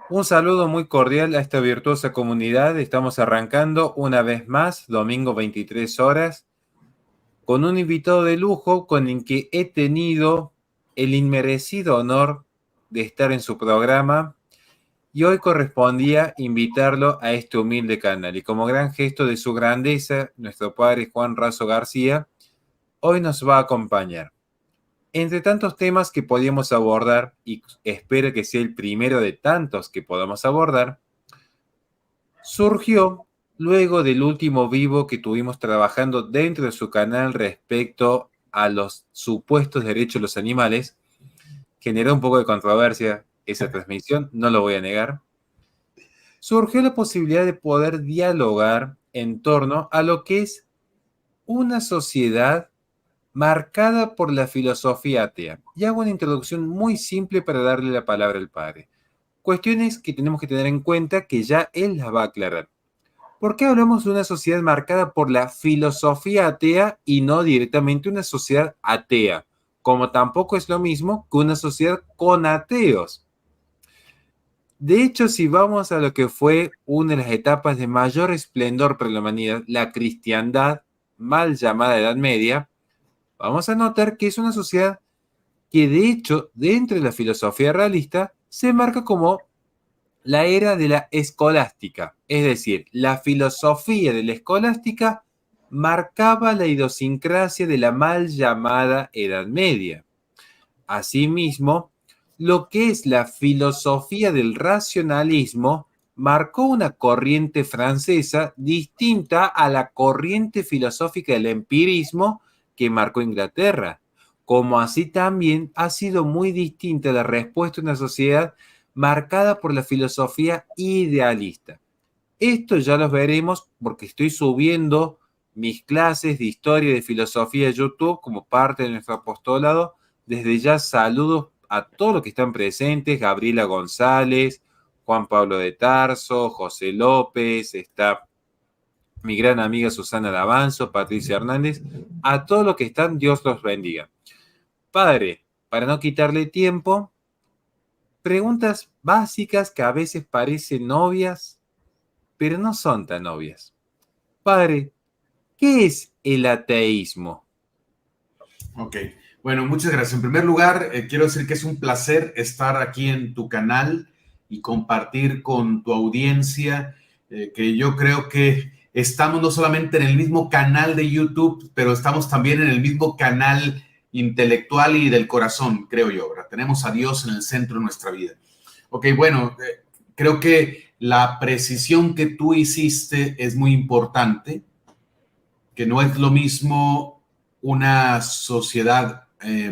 Un saludo muy cordial a esta virtuosa comunidad. Estamos arrancando una vez más, domingo 23 horas, con un invitado de lujo con el que he tenido el inmerecido honor de estar en su programa y hoy correspondía invitarlo a este humilde canal. Y como gran gesto de su grandeza, nuestro padre Juan Razo García hoy nos va a acompañar. Entre tantos temas que podíamos abordar, y espero que sea el primero de tantos que podamos abordar, surgió luego del último vivo que tuvimos trabajando dentro de su canal respecto a los supuestos derechos de los animales. Generó un poco de controversia esa transmisión, no lo voy a negar. Surgió la posibilidad de poder dialogar en torno a lo que es una sociedad marcada por la filosofía atea. Y hago una introducción muy simple para darle la palabra al padre. Cuestiones que tenemos que tener en cuenta que ya él las va a aclarar. ¿Por qué hablamos de una sociedad marcada por la filosofía atea y no directamente una sociedad atea? Como tampoco es lo mismo que una sociedad con ateos. De hecho, si vamos a lo que fue una de las etapas de mayor esplendor para la humanidad, la cristiandad, mal llamada Edad Media, vamos a notar que es una sociedad que de hecho, dentro de la filosofía realista, se marca como la era de la escolástica, es decir, la filosofía de la escolástica marcaba la idiosincrasia de la mal llamada Edad Media. Asimismo, lo que es la filosofía del racionalismo marcó una corriente francesa distinta a la corriente filosófica del empirismo que marcó Inglaterra, como así también ha sido muy distinta la respuesta de una sociedad marcada por la filosofía idealista. Esto ya lo veremos porque estoy subiendo mis clases de historia y de filosofía de YouTube como parte de nuestro apostolado. Desde ya saludos a todos los que están presentes, Gabriela González, Juan Pablo de Tarso, José López, está mi gran amiga Susana Davanzo, Patricia Hernández, a todos los que están, Dios los bendiga. Padre, para no quitarle tiempo, preguntas básicas que a veces parecen obvias, pero no son tan obvias. Padre, ¿qué es el ateísmo? Ok, bueno, muchas gracias. En primer lugar, quiero decir que es un placer estar aquí en tu canal y compartir con tu audiencia, que yo creo que estamos no solamente en el mismo canal de YouTube, pero estamos también en el mismo canal intelectual y del corazón, creo yo, ¿verdad? Tenemos a Dios en el centro de nuestra vida. Ok, bueno, creo que la precisión que tú hiciste es muy importante, que no es lo mismo una sociedad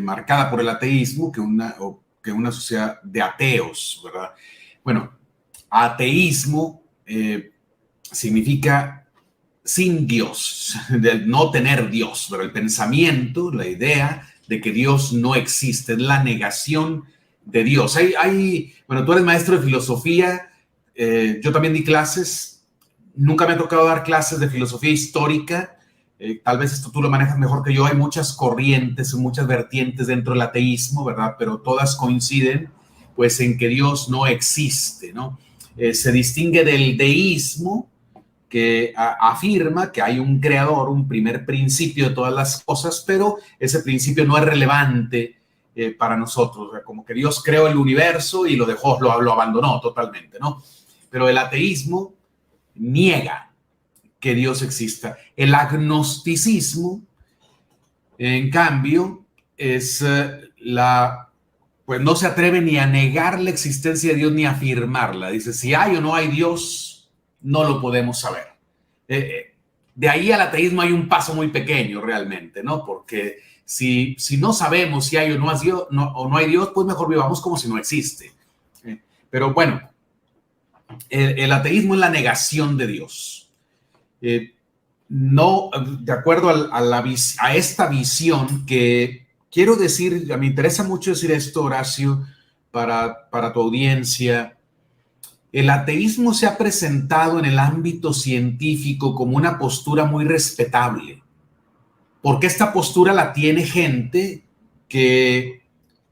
marcada por el ateísmo que una sociedad de ateos, ¿verdad? Bueno, ateísmo significa sin Dios, de no tener Dios, pero el pensamiento, la idea de que Dios no existe, es la negación de Dios. Bueno, tú eres maestro de filosofía, yo también di clases, nunca me ha tocado dar clases de filosofía histórica, tal vez esto tú lo manejas mejor que yo, hay muchas corrientes, muchas vertientes dentro del ateísmo, ¿verdad? Pero todas coinciden pues en que Dios no existe, ¿no? Se distingue del deísmo, que afirma que hay un creador, un primer principio de todas las cosas, pero ese principio no es relevante para nosotros, o sea, como que Dios creó el universo y lo dejó, lo abandonó totalmente, ¿no? Pero el ateísmo niega que Dios exista. El agnosticismo, en cambio, es pues no se atreve ni a negar la existencia de Dios ni a afirmarla. Dice, si hay o no hay Dios, no lo podemos saber. De ahí al ateísmo hay un paso muy pequeño realmente, ¿no? Porque si no sabemos si hay o no hay Dios, pues mejor vivamos como si no existe. Pero bueno, el ateísmo es la negación de Dios. No, de acuerdo a esta visión que quiero decir, me interesa mucho decir esto, Horacio, para tu audiencia. El ateísmo se ha presentado en el ámbito científico como una postura muy respetable, porque esta postura la tiene gente que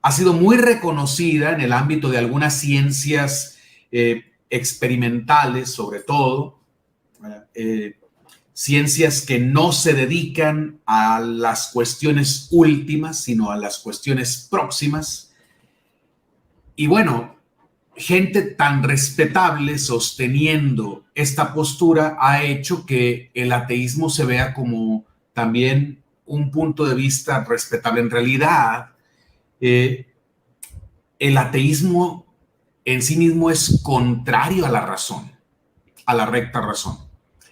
ha sido muy reconocida en el ámbito de algunas ciencias experimentales sobre todo, ciencias que no se dedican a las cuestiones últimas, sino a las cuestiones próximas. Y bueno, gente tan respetable sosteniendo esta postura ha hecho que el ateísmo se vea como también un punto de vista respetable. En realidad, el ateísmo en sí mismo es contrario a la razón, a la recta razón.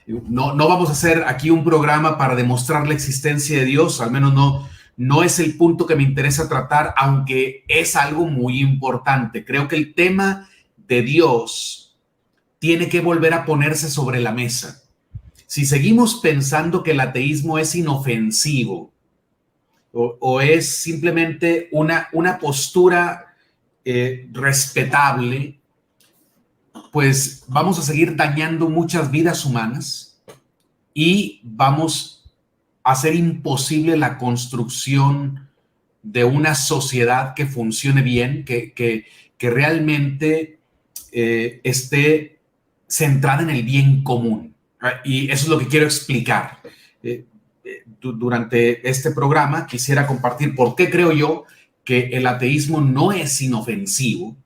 No vamos a hacer aquí un programa para demostrar la existencia de Dios, al menos no es el punto que me interesa tratar, aunque es algo muy importante. Creo que el tema de Dios tiene que volver a ponerse sobre la mesa. Si seguimos pensando que el ateísmo es inofensivo o es simplemente una postura respetable, pues vamos a seguir dañando muchas vidas humanas y vamos a hacer imposible la construcción de una sociedad que funcione bien, que realmente esté centrada en el bien común. Y eso es lo que quiero explicar. Durante este programa quisiera compartir por qué creo yo que el ateísmo no es inofensivo,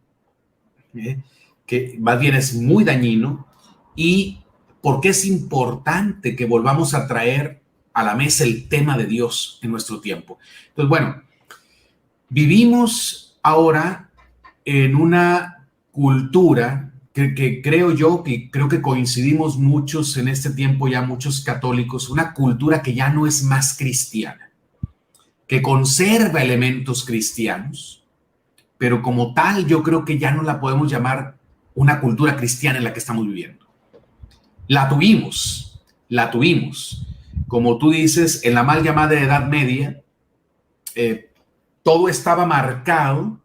que más bien es muy dañino, y por qué es importante que volvamos a traer a la mesa el tema de Dios en nuestro tiempo. Entonces, bueno, vivimos ahora en una cultura que creo yo, que creo que coincidimos muchos en este tiempo, ya muchos católicos, una cultura que ya no es más cristiana, que conserva elementos cristianos, pero como tal yo creo que ya no la podemos llamar una cultura cristiana en la que estamos viviendo. La tuvimos. Como tú dices, en la mal llamada Edad Media, todo estaba marcado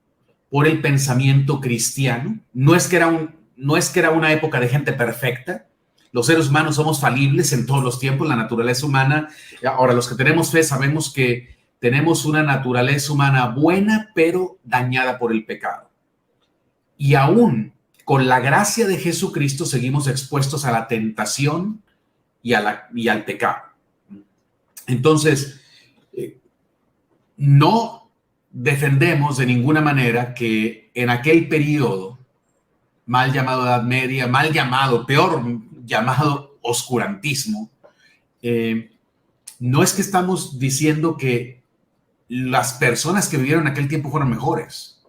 por el pensamiento cristiano. No es que era una época de gente perfecta. Los seres humanos somos falibles en todos los tiempos, la naturaleza humana. Ahora, los que tenemos fe sabemos que tenemos una naturaleza humana buena, pero dañada por el pecado. Y aún con la gracia de Jesucristo seguimos expuestos a la tentación y al pecado. Entonces, no defendemos de ninguna manera que en aquel periodo, mal llamado Edad Media, peor llamado oscurantismo, no es que estamos diciendo que las personas que vivieron en aquel tiempo fueron mejores,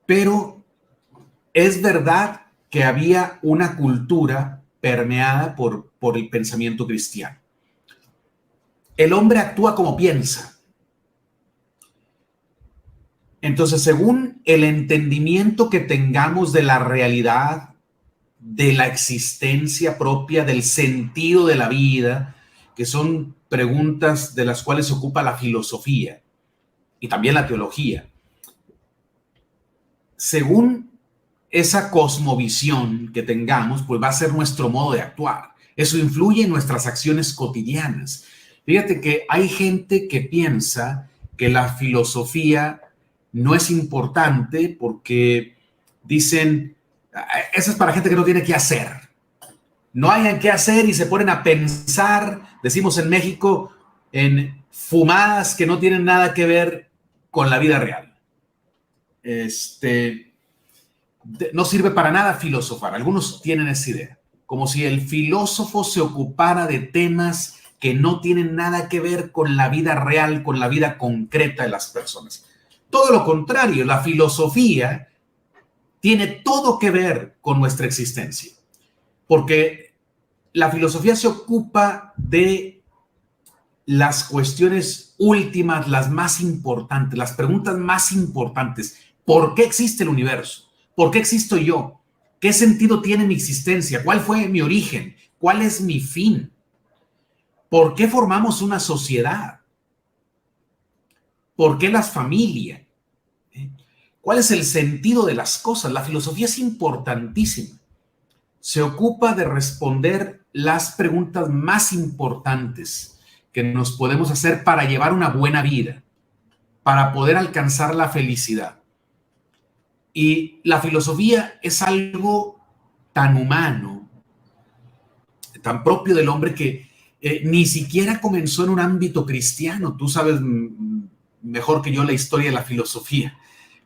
pero es verdad que había una cultura permeada por el pensamiento cristiano. El hombre actúa como piensa. Entonces, según el entendimiento que tengamos de la realidad, de la existencia propia, del sentido de la vida, que son preguntas de las cuales se ocupa la filosofía y también la teología, según esa cosmovisión que tengamos, pues va a ser nuestro modo de actuar. Eso influye en nuestras acciones cotidianas. Fíjate que hay gente que piensa que la filosofía no es importante porque dicen, eso es para gente que no tiene qué hacer. No hayan qué hacer y se ponen a pensar, decimos en México, en fumadas que no tienen nada que ver con la vida real. No sirve para nada filosofar. Algunos tienen esa idea, como si el filósofo se ocupara de temas que no tienen nada que ver con la vida real, con la vida concreta de las personas. Todo lo contrario, la filosofía tiene todo que ver con nuestra existencia, porque la filosofía se ocupa de las cuestiones últimas, las más importantes, las preguntas más importantes. ¿Por qué existe el universo? ¿Por qué existo yo? ¿Qué sentido tiene mi existencia? ¿Cuál fue mi origen? ¿Cuál es mi fin? ¿Por qué formamos una sociedad? ¿Por qué las familias? ¿Cuál es el sentido de las cosas? La filosofía es importantísima. Se ocupa de responder las preguntas más importantes que nos podemos hacer para llevar una buena vida, para poder alcanzar la felicidad. Y la filosofía es algo tan humano, tan propio del hombre que ni siquiera comenzó en un ámbito cristiano. Tú sabes mejor que yo la historia de la filosofía.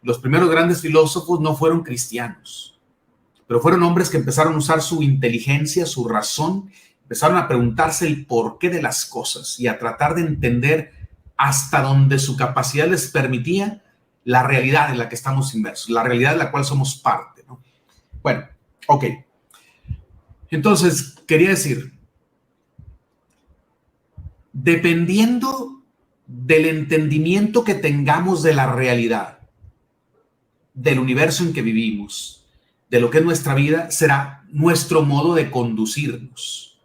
Los primeros grandes filósofos no fueron cristianos, pero fueron hombres que empezaron a usar su inteligencia, su razón, empezaron a preguntarse el porqué de las cosas y a tratar de entender hasta donde su capacidad les permitía la realidad en la que estamos inmersos, la realidad de la cual somos parte, ¿no? Bueno, ok. Entonces, quería decir, dependiendo del entendimiento que tengamos de la realidad, del universo en que vivimos, de lo que es nuestra vida, será nuestro modo de conducirnos.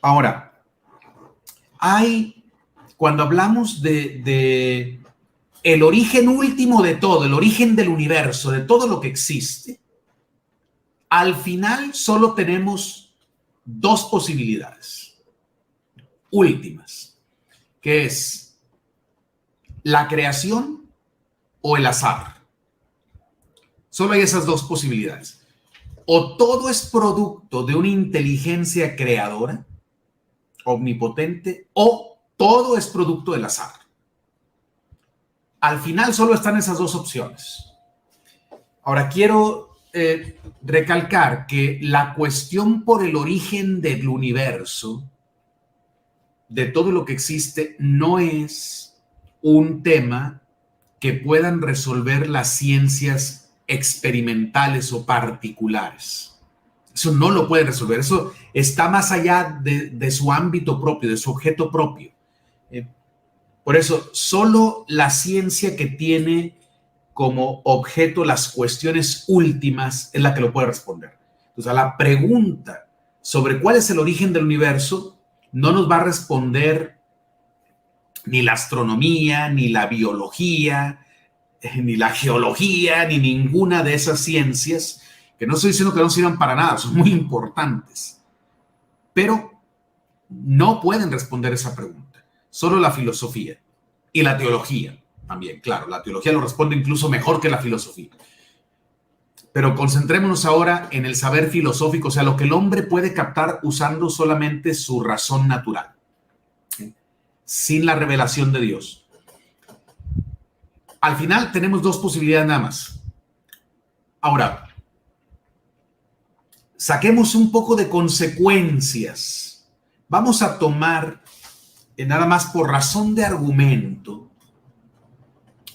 Ahora, cuando hablamos de el origen último de todo, el origen del universo, de todo lo que existe, al final solo tenemos dos posibilidades últimas, que es la creación o el azar. Solo hay esas dos posibilidades. O todo es producto de una inteligencia creadora, omnipotente, o todo es producto del azar. Al final solo están esas dos opciones. Ahora quiero recalcar que la cuestión por el origen del universo, de todo lo que existe, no es un tema que puedan resolver las ciencias experimentales o particulares. Eso no lo puede resolver. Eso está más allá de su ámbito propio, de su objeto propio. Por eso, solo la ciencia que tiene como objeto las cuestiones últimas es la que lo puede responder. Entonces, a la pregunta sobre cuál es el origen del universo, no nos va a responder ni la astronomía, ni la biología, ni la geología, ni ninguna de esas ciencias, que no estoy diciendo que no sirvan para nada, son muy importantes, pero no pueden responder esa pregunta. Solo la filosofía y la teología también, claro, la teología lo responde incluso mejor que la filosofía. Pero concentrémonos ahora en el saber filosófico, o sea, lo que el hombre puede captar usando solamente su razón natural, ¿sí? Sin la revelación de Dios. Al final tenemos dos posibilidades nada más. Ahora, saquemos un poco de consecuencias. Vamos a tomar, nada más por razón de argumento,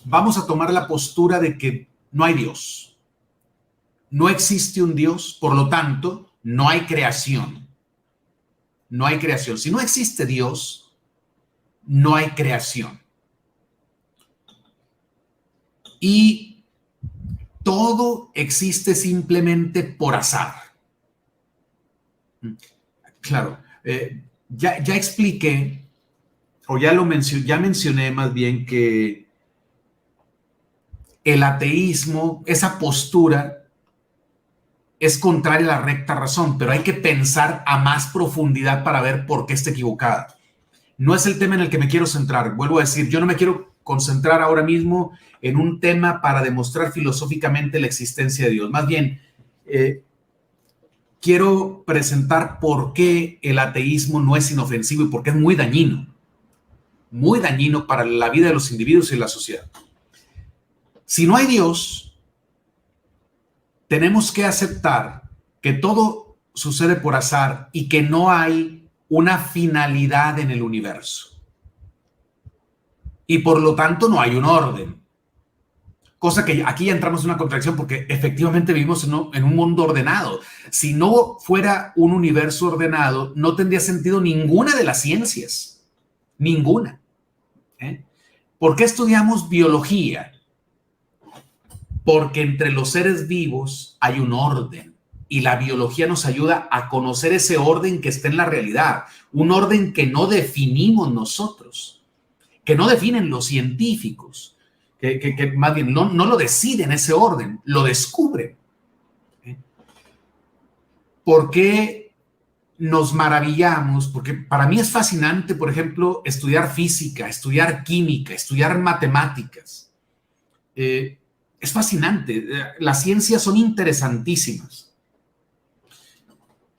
vamos a tomar la postura de que no hay Dios. No existe un Dios, por lo tanto, no hay creación. No hay creación. Si no existe Dios, no hay creación. Y todo existe simplemente por azar. Claro, ya expliqué, o ya mencioné más bien que el ateísmo, esa postura, es contraria a la recta razón, pero hay que pensar a más profundidad para ver por qué está equivocada. No es el tema en el que me quiero centrar. Vuelvo a decir, yo no me quiero concentrar ahora mismo en un tema para demostrar filosóficamente la existencia de Dios. Más bien, quiero presentar por qué el ateísmo no es inofensivo y por qué es muy dañino para la vida de los individuos y la sociedad. Si no hay Dios, tenemos que aceptar que todo sucede por azar y que no hay una finalidad en el universo. Y por lo tanto no hay un orden. Cosa que aquí ya entramos en una contradicción porque efectivamente vivimos en un mundo ordenado. Si no fuera un universo ordenado, no tendría sentido ninguna de las ciencias. Ninguna. ¿Por qué estudiamos biología? Porque entre los seres vivos hay un orden y la biología nos ayuda a conocer ese orden que está en la realidad, un orden que no definimos nosotros, que no definen los científicos, que más bien no lo deciden ese orden, lo descubren. ¿Por qué nos maravillamos? Porque para mí es fascinante, por ejemplo, estudiar física, estudiar química, estudiar matemáticas. Es fascinante. Las ciencias son interesantísimas.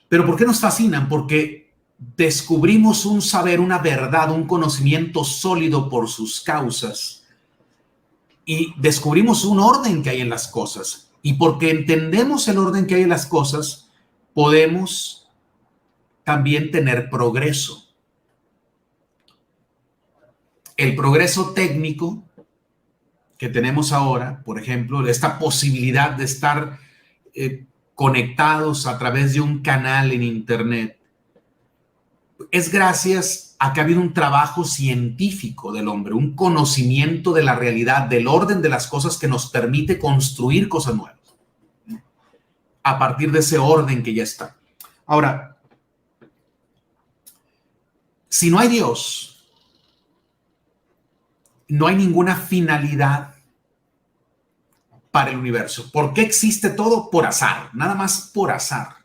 ¿Pero por qué nos fascinan? Porque descubrimos un saber, una verdad, un conocimiento sólido por sus causas y descubrimos un orden que hay en las cosas. Y porque entendemos el orden que hay en las cosas, podemos también tener progreso. El progreso técnico que tenemos ahora, por ejemplo, esta posibilidad de estar conectados a través de un canal en Internet, es gracias a que ha habido un trabajo científico del hombre, un conocimiento de la realidad, del orden de las cosas que nos permite construir cosas nuevas a partir de ese orden que ya está. Ahora, si no hay Dios, no hay ninguna finalidad para el universo. ¿Por qué existe todo? Por azar, nada más por azar.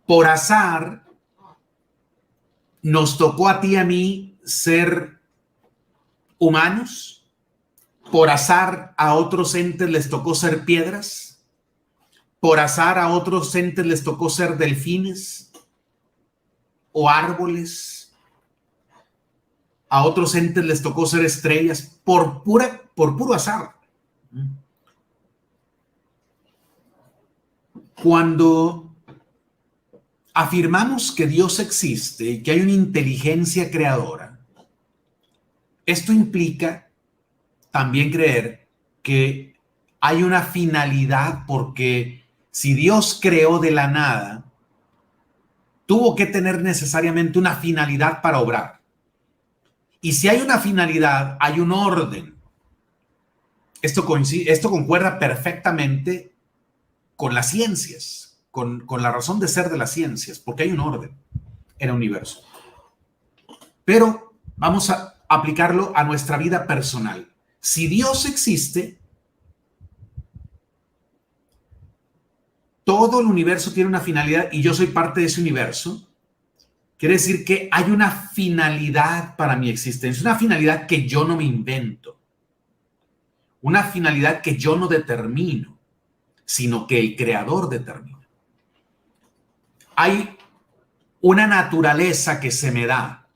Por azar nos tocó a ti y a mí ser humanos. Por azar a otros entes les tocó ser piedras. Por azar a otros entes les tocó ser delfines o árboles. A otros entes les tocó ser estrellas por puro azar. Cuando afirmamos que Dios existe y que hay una inteligencia creadora, esto implica también creer que hay una finalidad, porque si Dios creó de la nada, tuvo que tener necesariamente una finalidad para obrar. Y si hay una finalidad, hay un orden. Esto concuerda perfectamente con las ciencias, con la razón de ser de las ciencias, porque hay un orden en el universo. Pero vamos a aplicarlo a nuestra vida personal. Si Dios existe, todo el universo tiene una finalidad y yo soy parte de ese universo. Quiere decir que hay una finalidad para mi existencia, una finalidad que yo no me invento, una finalidad que yo no determino, sino que el Creador determina. Hay una naturaleza que se me da,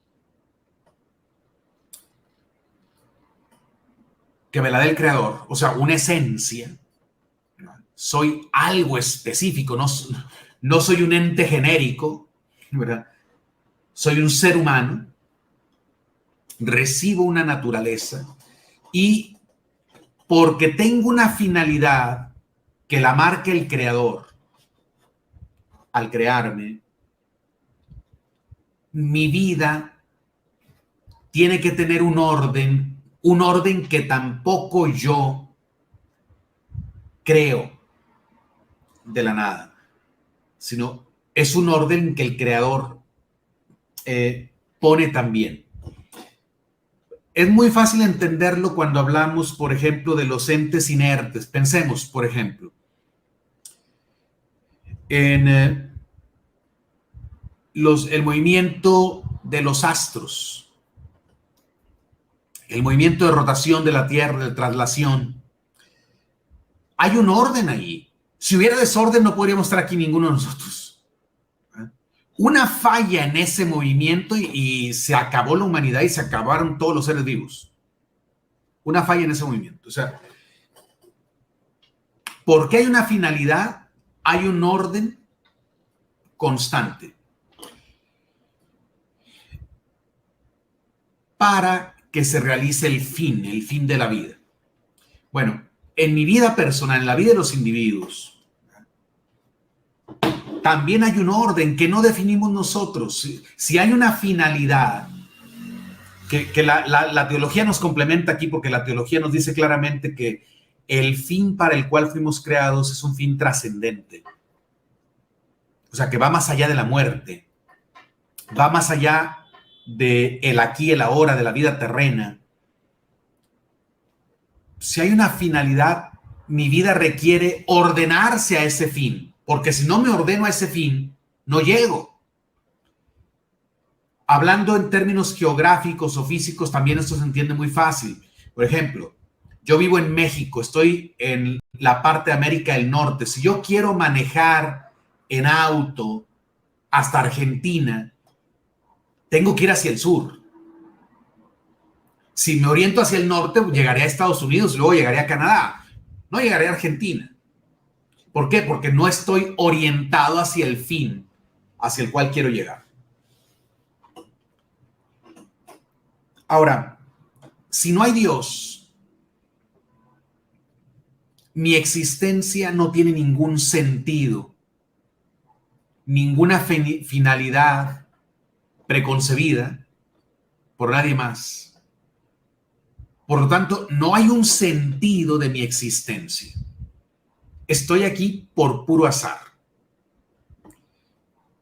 que me la da el Creador, o sea, una esencia. Soy algo específico, no soy un ente genérico, ¿verdad? Soy un ser humano, recibo una naturaleza y porque tengo una finalidad que la marca el Creador al crearme, mi vida tiene que tener un orden que tampoco yo creo de la nada, sino es un orden que el Creador pone también. Es muy fácil entenderlo cuando hablamos, por ejemplo, de los entes inertes. Pensemos, por ejemplo, en el movimiento de los astros, el movimiento de rotación de la Tierra, de traslación. Hay un orden ahí. Si hubiera desorden, no podríamos estar aquí ninguno de nosotros. Una falla en ese movimiento y se acabó la humanidad y se acabaron todos los seres vivos. Una falla en ese movimiento. O sea, porque hay una finalidad, hay un orden constante para que se realice el fin de la vida. Bueno, en mi vida personal, en la vida de los individuos, también hay un orden que no definimos nosotros. Si hay una finalidad, que la teología nos complementa aquí, porque la teología nos dice claramente que el fin para el cual fuimos creados es un fin trascendente. O sea, que va más allá de la muerte, va más allá de el aquí, el ahora, de la vida terrena. Si hay una finalidad, mi vida requiere ordenarse a ese fin, porque si no me ordeno a ese fin, no llego. Hablando en términos geográficos o físicos, también esto se entiende muy fácil. Por ejemplo, yo vivo en México, estoy en la parte de América del Norte. Si yo quiero manejar en auto hasta Argentina, tengo que ir hacia el sur. Si me oriento hacia el norte, llegaré a Estados Unidos y luego llegaré a Canadá. No llegaré a Argentina. ¿Por qué? Porque no estoy orientado hacia el fin, hacia el cual quiero llegar. Ahora, si no hay Dios, mi existencia no tiene ningún sentido, ninguna finalidad preconcebida por nadie más. Por lo tanto, no hay un sentido de mi existencia. Estoy aquí por puro azar.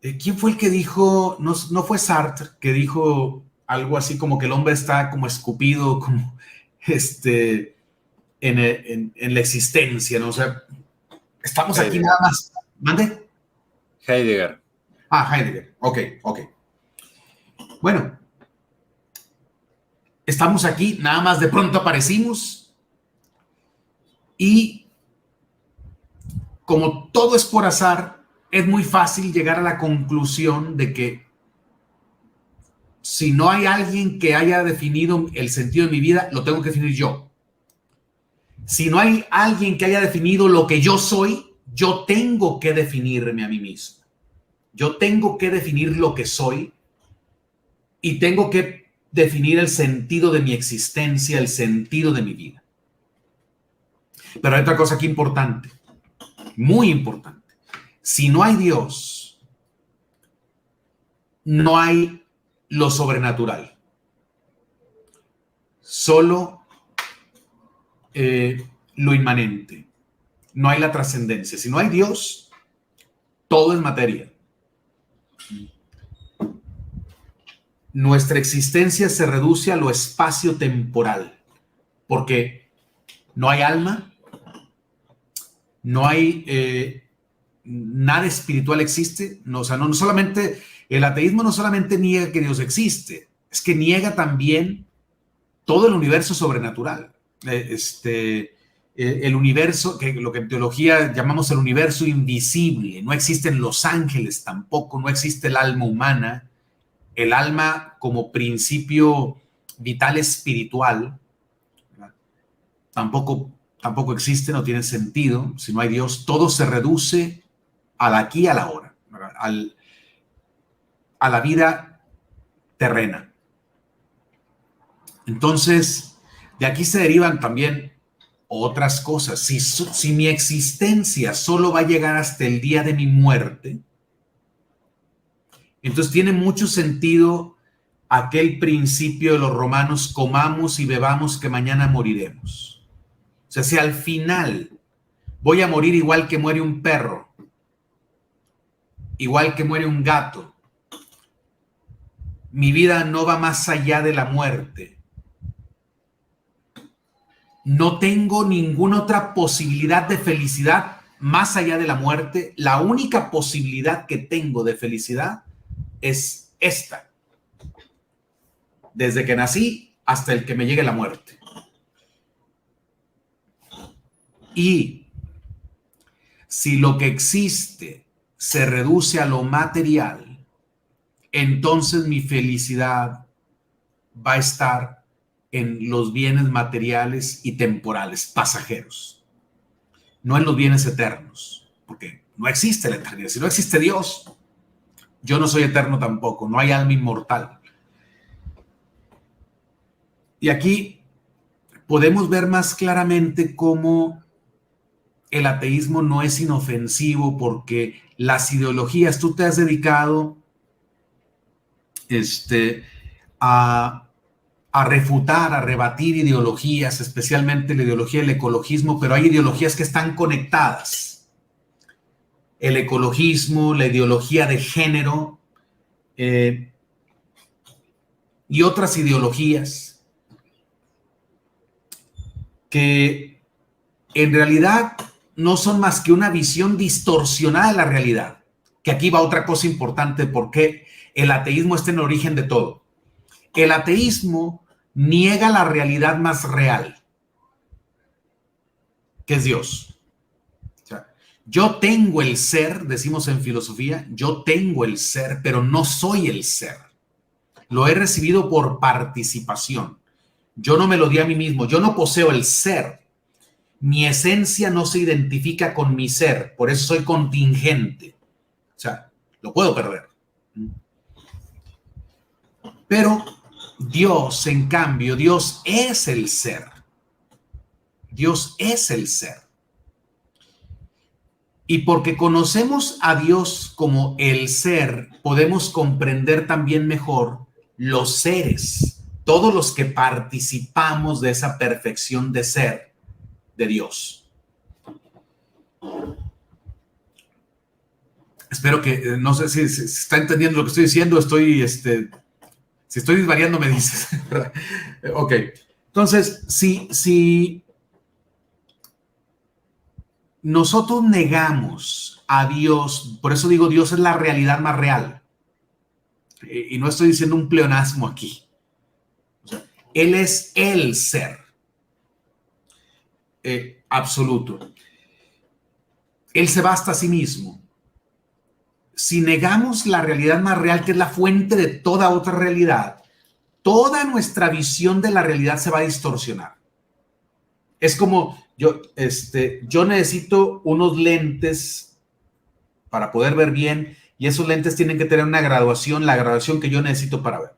¿Quién fue el que dijo? No fue Sartre, que dijo algo así como que el hombre está como escupido, como en la existencia, ¿no? O sea, estamos Heidegger. aquí nada más. ¿Mande? Heidegger. Heidegger. Ok. Bueno, estamos aquí, nada más de pronto aparecimos y como todo es por azar, es muy fácil llegar a la conclusión de que si no hay alguien que haya definido el sentido de mi vida, lo tengo que definir yo. Si no hay alguien que haya definido lo que yo soy, yo tengo que definirme a mí mismo. Yo tengo que definir lo que soy y tengo que definir el sentido de mi existencia, el sentido de mi vida. Pero hay otra cosa aquí importante, muy importante. Si no hay Dios, no hay lo sobrenatural. Solo lo inmanente. No hay la trascendencia. Si no hay Dios, todo es materia. Nuestra existencia se reduce a lo espacio-temporal, porque no hay alma, no hay nada espiritual existe. No, o sea, no solamente el ateísmo no solamente niega que Dios existe, es que niega también todo el universo sobrenatural. El universo, que lo que en teología llamamos el universo invisible. No existen los ángeles tampoco, no existe el alma humana. El alma como principio vital espiritual, ¿verdad? Tampoco existe, no tiene sentido. Si no hay Dios, todo se reduce al aquí y a la hora, a la vida terrena. Entonces, de aquí se derivan también otras cosas. Si mi existencia solo va a llegar hasta el día de mi muerte, entonces tiene mucho sentido aquel principio de los romanos: comamos y bebamos que mañana moriremos. O sea, si al final voy a morir igual que muere un perro, igual que muere un gato, mi vida no va más allá de la muerte. No tengo ninguna otra posibilidad de felicidad más allá de la muerte. La única posibilidad que tengo de felicidad es esta. Desde que nací hasta el que me llegue la muerte. Y si lo que existe se reduce a lo material, entonces mi felicidad va a estar en los bienes materiales y temporales, pasajeros, no en los bienes eternos, porque no existe la eternidad. Si no existe Dios, yo no soy eterno tampoco, no hay alma inmortal. Y aquí podemos ver más claramente cómo el ateísmo no es inofensivo, porque las ideologías, tú te has dedicado a refutar, a rebatir ideologías, especialmente la ideología del ecologismo, pero hay ideologías que están conectadas. El ecologismo, la ideología de género y otras ideologías que en realidad no son más que una visión distorsionada de la realidad. Que aquí va otra cosa importante, porque el ateísmo está en el origen de todo. El ateísmo niega la realidad más real. ¿Qué es Dios? O sea, yo tengo el ser, decimos en filosofía, yo tengo el ser, pero no soy el ser. Lo he recibido por participación. Yo no me lo di a mí mismo, yo no poseo el ser. Mi esencia no se identifica con mi ser, por eso soy contingente. O sea, lo puedo perder. Pero Dios, en cambio, Dios es el ser. Dios es el ser. Y porque conocemos a Dios como el ser, podemos comprender también mejor los seres, todos los que participamos de esa perfección de ser de Dios. Espero que, no sé si se está entendiendo lo que estoy diciendo, si estoy desvariando me dices. Ok, entonces, si nosotros negamos a Dios, por eso digo Dios es la realidad más real, y no estoy diciendo un pleonasmo aquí. O sea, Él es el ser absoluto. Él se basta a sí mismo. Si negamos la realidad más real, que es la fuente de toda otra realidad, toda nuestra visión de la realidad se va a distorsionar. Es como yo necesito unos lentes para poder ver bien, y esos lentes tienen que tener una graduación, la graduación que yo necesito para ver.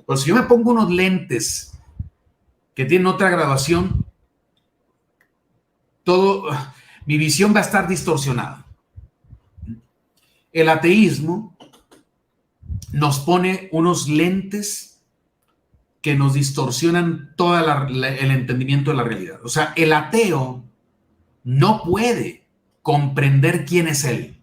Pero si yo me pongo unos lentes que tienen otra graduación, mi visión va a estar distorsionada. El ateísmo nos pone unos lentes que nos distorsionan todo el entendimiento de la realidad. O sea, el ateo no puede comprender quién es él,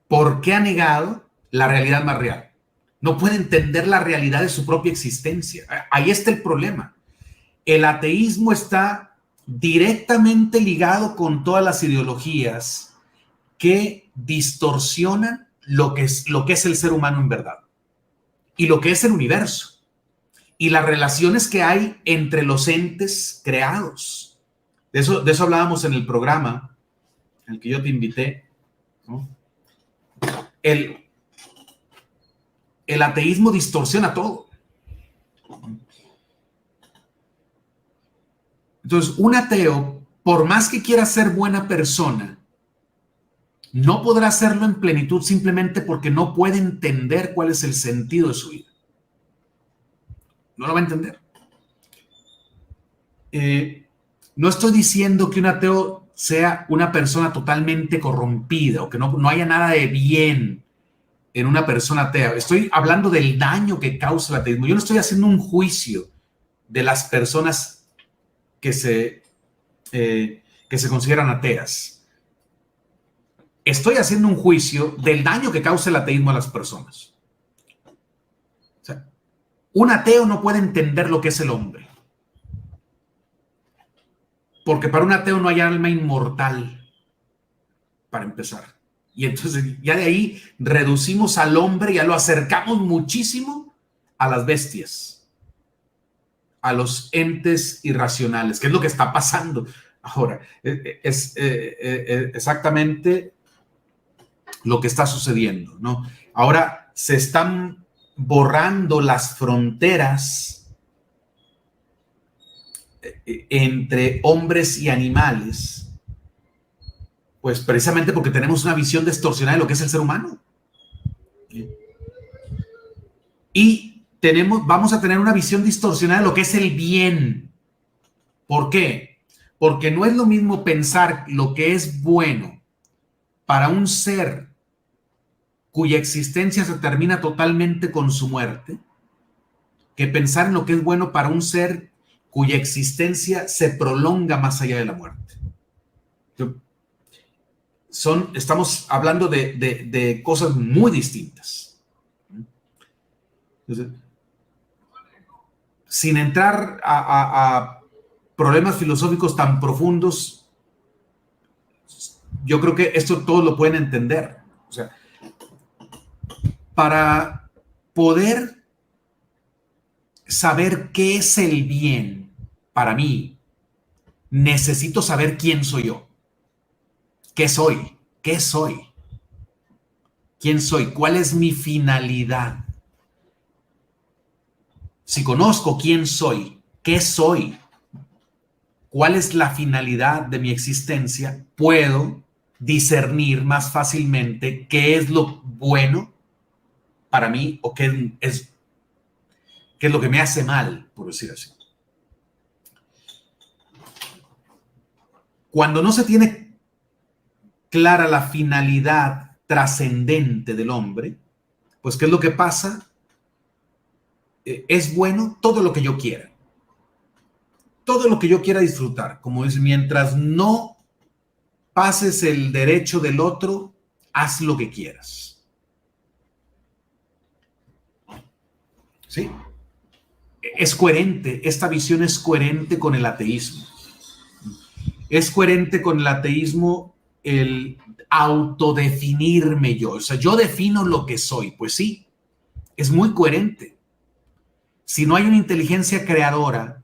porque ha negado la realidad más real. No puede entender la realidad de su propia existencia. Ahí está el problema. El ateísmo está directamente ligado con todas las ideologías que distorsionan lo que es el ser humano en verdad y lo que es el universo y las relaciones que hay entre los entes creados. De eso hablábamos en el programa en el que yo te invité, ¿no? El ateísmo distorsiona todo. Entonces, un ateo, por más que quiera ser buena persona, no podrá hacerlo en plenitud simplemente porque no puede entender cuál es el sentido de su vida. No lo va a entender. No estoy diciendo que un ateo sea una persona totalmente corrompida o que no haya nada de bien en una persona atea. Estoy hablando del daño que causa el ateísmo. Yo no estoy haciendo un juicio de las personas que se consideran ateas. Estoy haciendo un juicio del daño que causa el ateísmo a las personas. O sea, un ateo no puede entender lo que es el hombre. Porque para un ateo no hay alma inmortal, para empezar. Y entonces ya de ahí reducimos al hombre, ya lo acercamos muchísimo a las bestias, a los entes irracionales, que es lo que está pasando ahora. Es exactamente lo que está sucediendo, ¿no? Ahora se están borrando las fronteras entre hombres y animales, pues precisamente porque tenemos una visión distorsionada de lo que es el ser humano. Y vamos a tener una visión distorsionada de lo que es el bien. ¿Por qué? Porque no es lo mismo pensar lo que es bueno para un ser cuya existencia se termina totalmente con su muerte, que pensar en lo que es bueno para un ser cuya existencia se prolonga más allá de la muerte. Estamos hablando de cosas muy distintas. Entonces, sin entrar a problemas filosóficos tan profundos, yo creo que esto todos lo pueden entender. O sea, para poder saber qué es el bien para mí, necesito saber quién soy yo. ¿Qué soy? ¿Qué soy? ¿Quién soy? ¿Cuál es mi finalidad? Si conozco quién soy, qué soy, cuál es la finalidad de mi existencia, puedo discernir más fácilmente qué es lo bueno para mí o qué es lo que me hace mal, por decir así. Cuando no se tiene clara la finalidad trascendente del hombre, pues ¿qué es lo que pasa? Es bueno todo lo que yo quiera. Todo lo que yo quiera disfrutar. Como es, mientras no pases el derecho del otro, haz lo que quieras. ¿Sí? Es coherente, esta visión es coherente con el ateísmo. Es coherente con el ateísmo el autodefinirme yo. O sea, yo defino lo que soy. Pues sí, es muy coherente. Si no hay una inteligencia creadora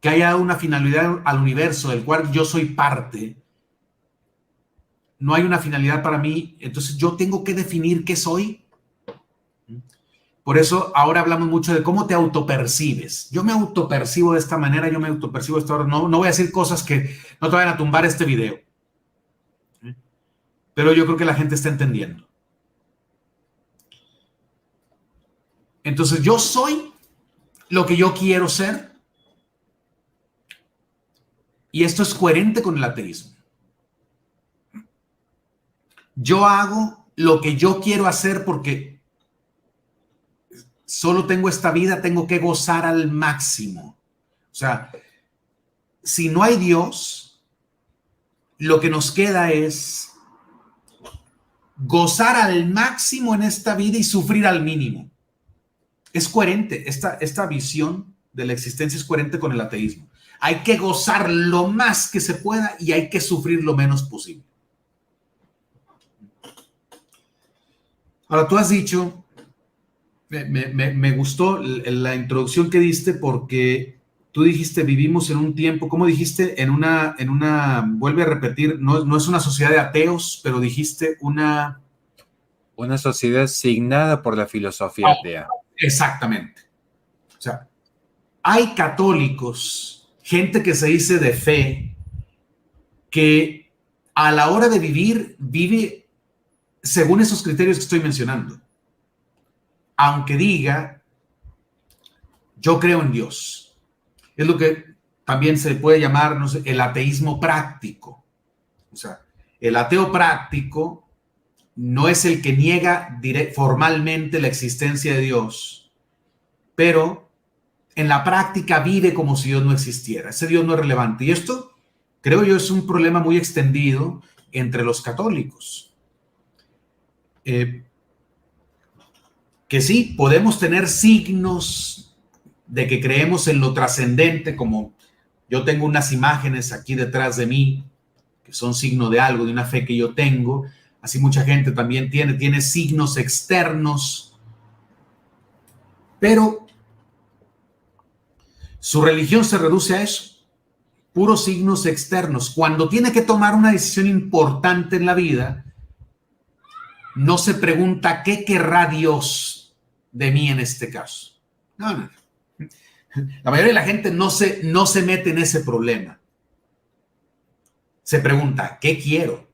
que haya una finalidad al universo del cual yo soy parte, no hay una finalidad para mí, entonces yo tengo que definir qué soy. Por eso ahora hablamos mucho de cómo te autopercibes. Yo me autopercibo de esta manera, yo me autopercibo de esta hora. No voy a decir cosas que no te vayan a tumbar este video. Pero yo creo que la gente está entendiendo. Entonces yo soy lo que yo quiero ser. Y esto es coherente con el ateísmo. Yo hago lo que yo quiero hacer porque solo tengo esta vida, tengo que gozar al máximo. O sea, si no hay Dios, lo que nos queda es gozar al máximo en esta vida y sufrir al mínimo. Es coherente, esta visión de la existencia es coherente con el ateísmo. Hay que gozar lo más que se pueda y hay que sufrir lo menos posible. Ahora, tú has dicho, me gustó la introducción que diste porque tú dijiste, vivimos en un tiempo, ¿cómo dijiste? Vuelve a repetir, no es una sociedad de ateos, pero dijiste una sociedad signada por la filosofía atea. Exactamente. O sea, hay católicos, gente que se dice de fe, que a la hora de vivir, vive según esos criterios que estoy mencionando. Aunque diga, yo creo en Dios. Es lo que también se puede llamar, no sé, el ateísmo práctico. O sea, el ateo práctico no es el que niega formalmente la existencia de Dios, pero en la práctica vive como si Dios no existiera. Ese Dios no es relevante. Y esto, creo yo, es un problema muy extendido entre los católicos. Que sí, podemos tener signos de que creemos en lo trascendente, como yo tengo unas imágenes aquí detrás de mí, que son signo de algo, de una fe que yo tengo. Así mucha gente también tiene signos externos, pero su religión se reduce a eso, puros signos externos. Cuando tiene que tomar una decisión importante en la vida, no se pregunta qué querrá Dios de mí en este caso. No. La mayoría de la gente no se mete en ese problema. Se pregunta, ¿qué quiero?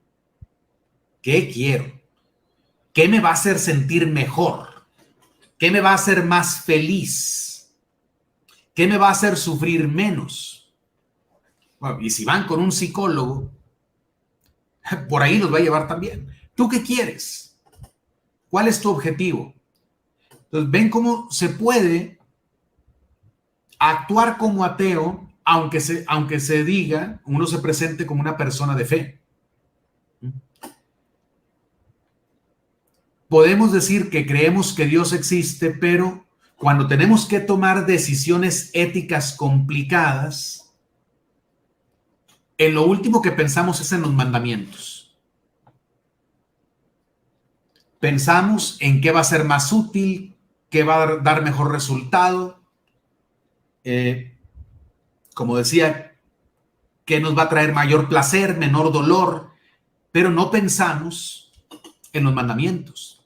¿Qué quiero? ¿Qué me va a hacer sentir mejor? ¿Qué me va a hacer más feliz? ¿Qué me va a hacer sufrir menos? Bueno, y si van con un psicólogo, por ahí los va a llevar también. ¿Tú qué quieres? ¿Cuál es tu objetivo? Entonces, ven cómo se puede actuar como ateo, aunque se diga, uno se presente como una persona de fe. Podemos decir que creemos que Dios existe, pero cuando tenemos que tomar decisiones éticas complicadas, en lo último que pensamos es en los mandamientos. Pensamos en qué va a ser más útil, qué va a dar mejor resultado. como decía, qué nos va a traer mayor placer, menor dolor, pero no pensamos en los mandamientos.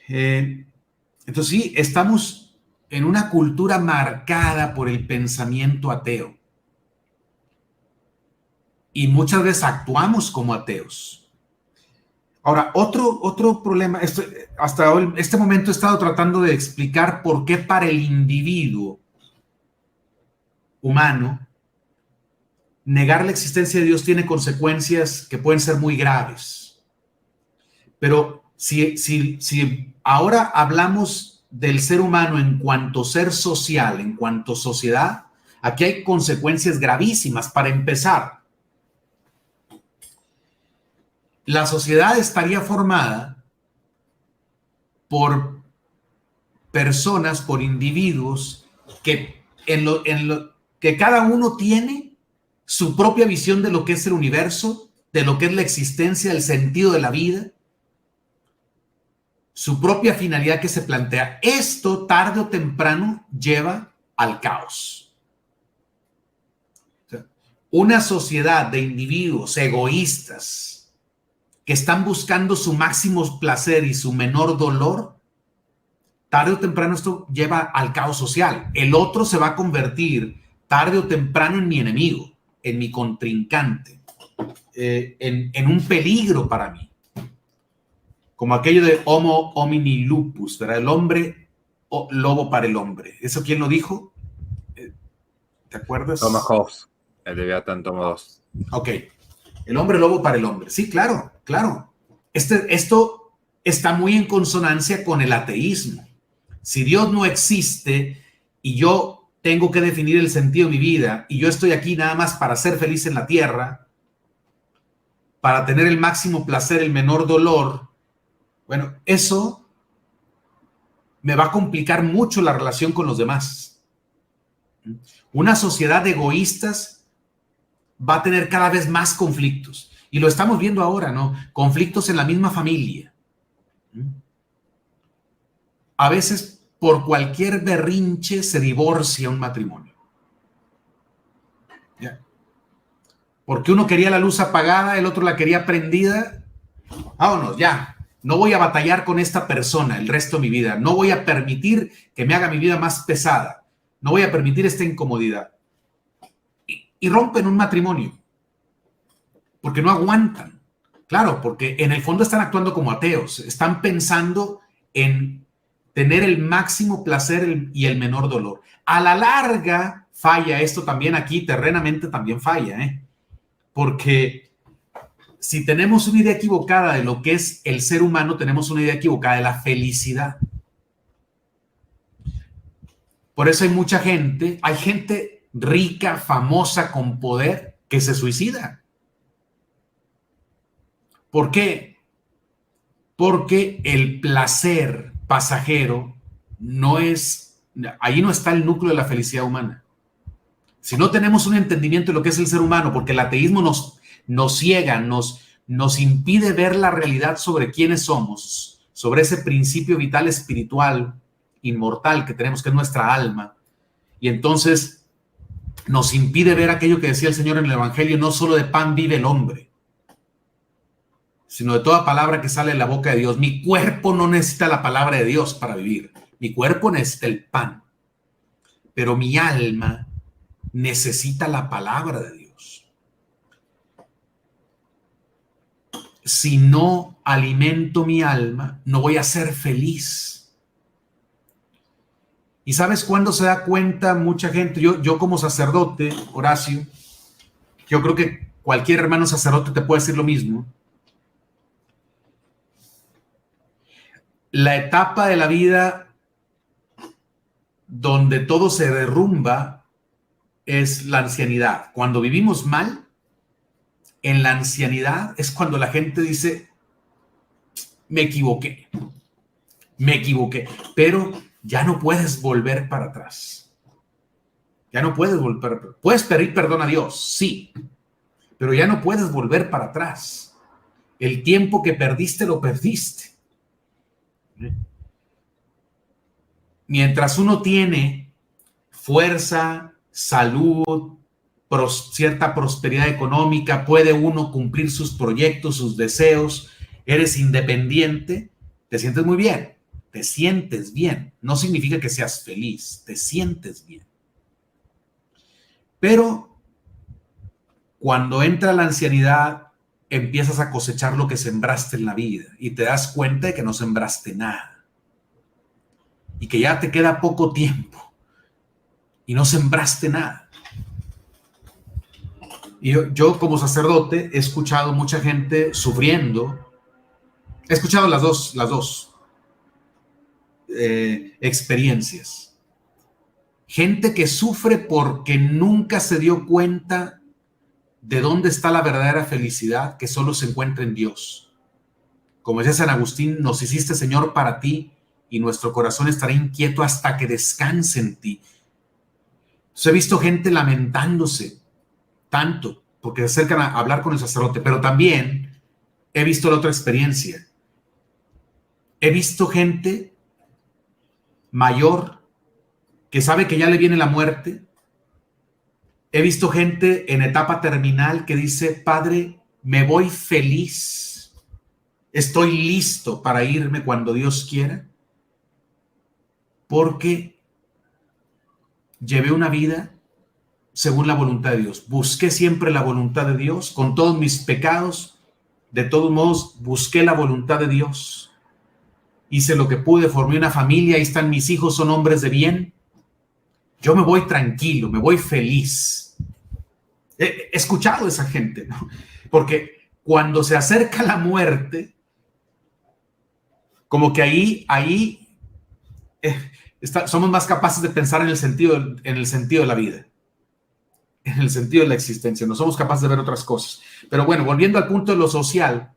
Entonces sí, estamos en una cultura marcada por el pensamiento ateo. Y muchas veces actuamos como ateos. Ahora, otro problema, hasta este momento he estado tratando de explicar por qué para el individuo humano negar la existencia de Dios tiene consecuencias que pueden ser muy graves. Pero si ahora hablamos del ser humano en cuanto ser social, en cuanto sociedad, aquí hay consecuencias gravísimas. Para empezar, la sociedad estaría formada por personas, por individuos que que cada uno tiene su propia visión de lo que es el universo, de lo que es la existencia, el sentido de la vida, su propia finalidad que se plantea. Esto tarde o temprano lleva al caos. O sea, una sociedad de individuos egoístas que están buscando su máximo placer y su menor dolor, tarde o temprano esto lleva al caos social. El otro se va a convertir tarde o temprano en mi enemigo, en mi contrincante, en un peligro para mí. Como aquello de Homo homini lupus, ¿verdad? El hombre lobo para el hombre. ¿Eso quién lo dijo? ¿Te acuerdas? Thomas Hobbes, el Leviatán tomo 2. Ok. El hombre lobo para el hombre. Sí, claro, claro. Esto está muy en consonancia con el ateísmo. Si Dios no existe y yo tengo que definir el sentido de mi vida y yo estoy aquí nada más para ser feliz en la tierra, para tener el máximo placer, el menor dolor, bueno, eso me va a complicar mucho la relación con los demás. Una sociedad de egoístas va a tener cada vez más conflictos. Y lo estamos viendo ahora, ¿no? Conflictos en la misma familia. A veces, por cualquier berrinche, se divorcia un matrimonio. ¿Ya? Porque uno quería la luz apagada, el otro la quería prendida. Vámonos, ya. No voy a batallar con esta persona el resto de mi vida. No voy a permitir que me haga mi vida más pesada. No voy a permitir esta incomodidad. Y rompen un matrimonio. Porque no aguantan. Claro, porque en el fondo están actuando como ateos. Están pensando en tener el máximo placer y el menor dolor. A la larga falla esto también aquí, terrenamente también falla, porque si tenemos una idea equivocada de lo que es el ser humano, tenemos una idea equivocada de la felicidad. Por eso hay gente rica, famosa, con poder, que se suicida. ¿Por qué? Porque el placer pasajero ahí no está el núcleo de la felicidad humana. Si no tenemos un entendimiento de lo que es el ser humano, porque el ateísmo nos ciega, nos impide ver la realidad sobre quiénes somos, sobre ese principio vital espiritual, inmortal que tenemos, que es nuestra alma, y entonces nos impide ver aquello que decía el Señor en el Evangelio: no solo de pan vive el hombre, sino de toda palabra que sale de la boca de Dios. Mi cuerpo no necesita la palabra de Dios para vivir. Mi cuerpo necesita el pan. Pero mi alma necesita la palabra de Dios. Si no alimento mi alma, no voy a ser feliz. ¿Y sabes cuándo se da cuenta mucha gente? Yo como sacerdote, Horacio, yo creo que cualquier hermano sacerdote te puede decir lo mismo. La etapa de la vida donde todo se derrumba es la ancianidad. Cuando vivimos mal, en la ancianidad es cuando la gente dice: me equivoqué, pero ya no puedes volver para atrás. Ya no puedes volver. Puedes pedir perdón a Dios, sí, pero ya no puedes volver para atrás. El tiempo que perdiste, lo perdiste. Mientras uno tiene fuerza, salud, cierta prosperidad económica, puede uno cumplir sus proyectos, sus deseos, eres independiente, te sientes muy bien, te sientes bien. No significa que seas feliz, te sientes bien. Pero cuando entra la ancianidad, empiezas a cosechar lo que sembraste en la vida y te das cuenta de que no sembraste nada y que ya te queda poco tiempo y no sembraste nada. Y yo como sacerdote he escuchado mucha gente sufriendo. He escuchado las dos experiencias. Gente que sufre porque nunca se dio cuenta de dónde está la verdadera felicidad, que solo se encuentra en Dios. Como decía San Agustín, nos hiciste, Señor, para ti, y nuestro corazón estará inquieto hasta que descanse en ti. Entonces, he visto gente lamentándose tanto porque se acercan a hablar con el sacerdote, pero también he visto la otra experiencia. He visto gente mayor que sabe que ya le viene la muerte. He visto gente en etapa terminal que dice, Padre, me voy feliz, estoy listo para irme cuando Dios quiera, porque llevé una vida según la voluntad de Dios. Busqué siempre la voluntad de Dios, con todos mis pecados, de todos modos, busqué la voluntad de Dios. Hice lo que pude, formé una familia, ahí están mis hijos, son hombres de bien. Yo me voy tranquilo, me voy feliz. He escuchado a esa gente, ¿no? Porque cuando se acerca la muerte, como que ahí somos más capaces de pensar en el sentido de la vida, en el sentido de la existencia. No somos capaces de ver otras cosas. Pero bueno, volviendo al punto de lo social,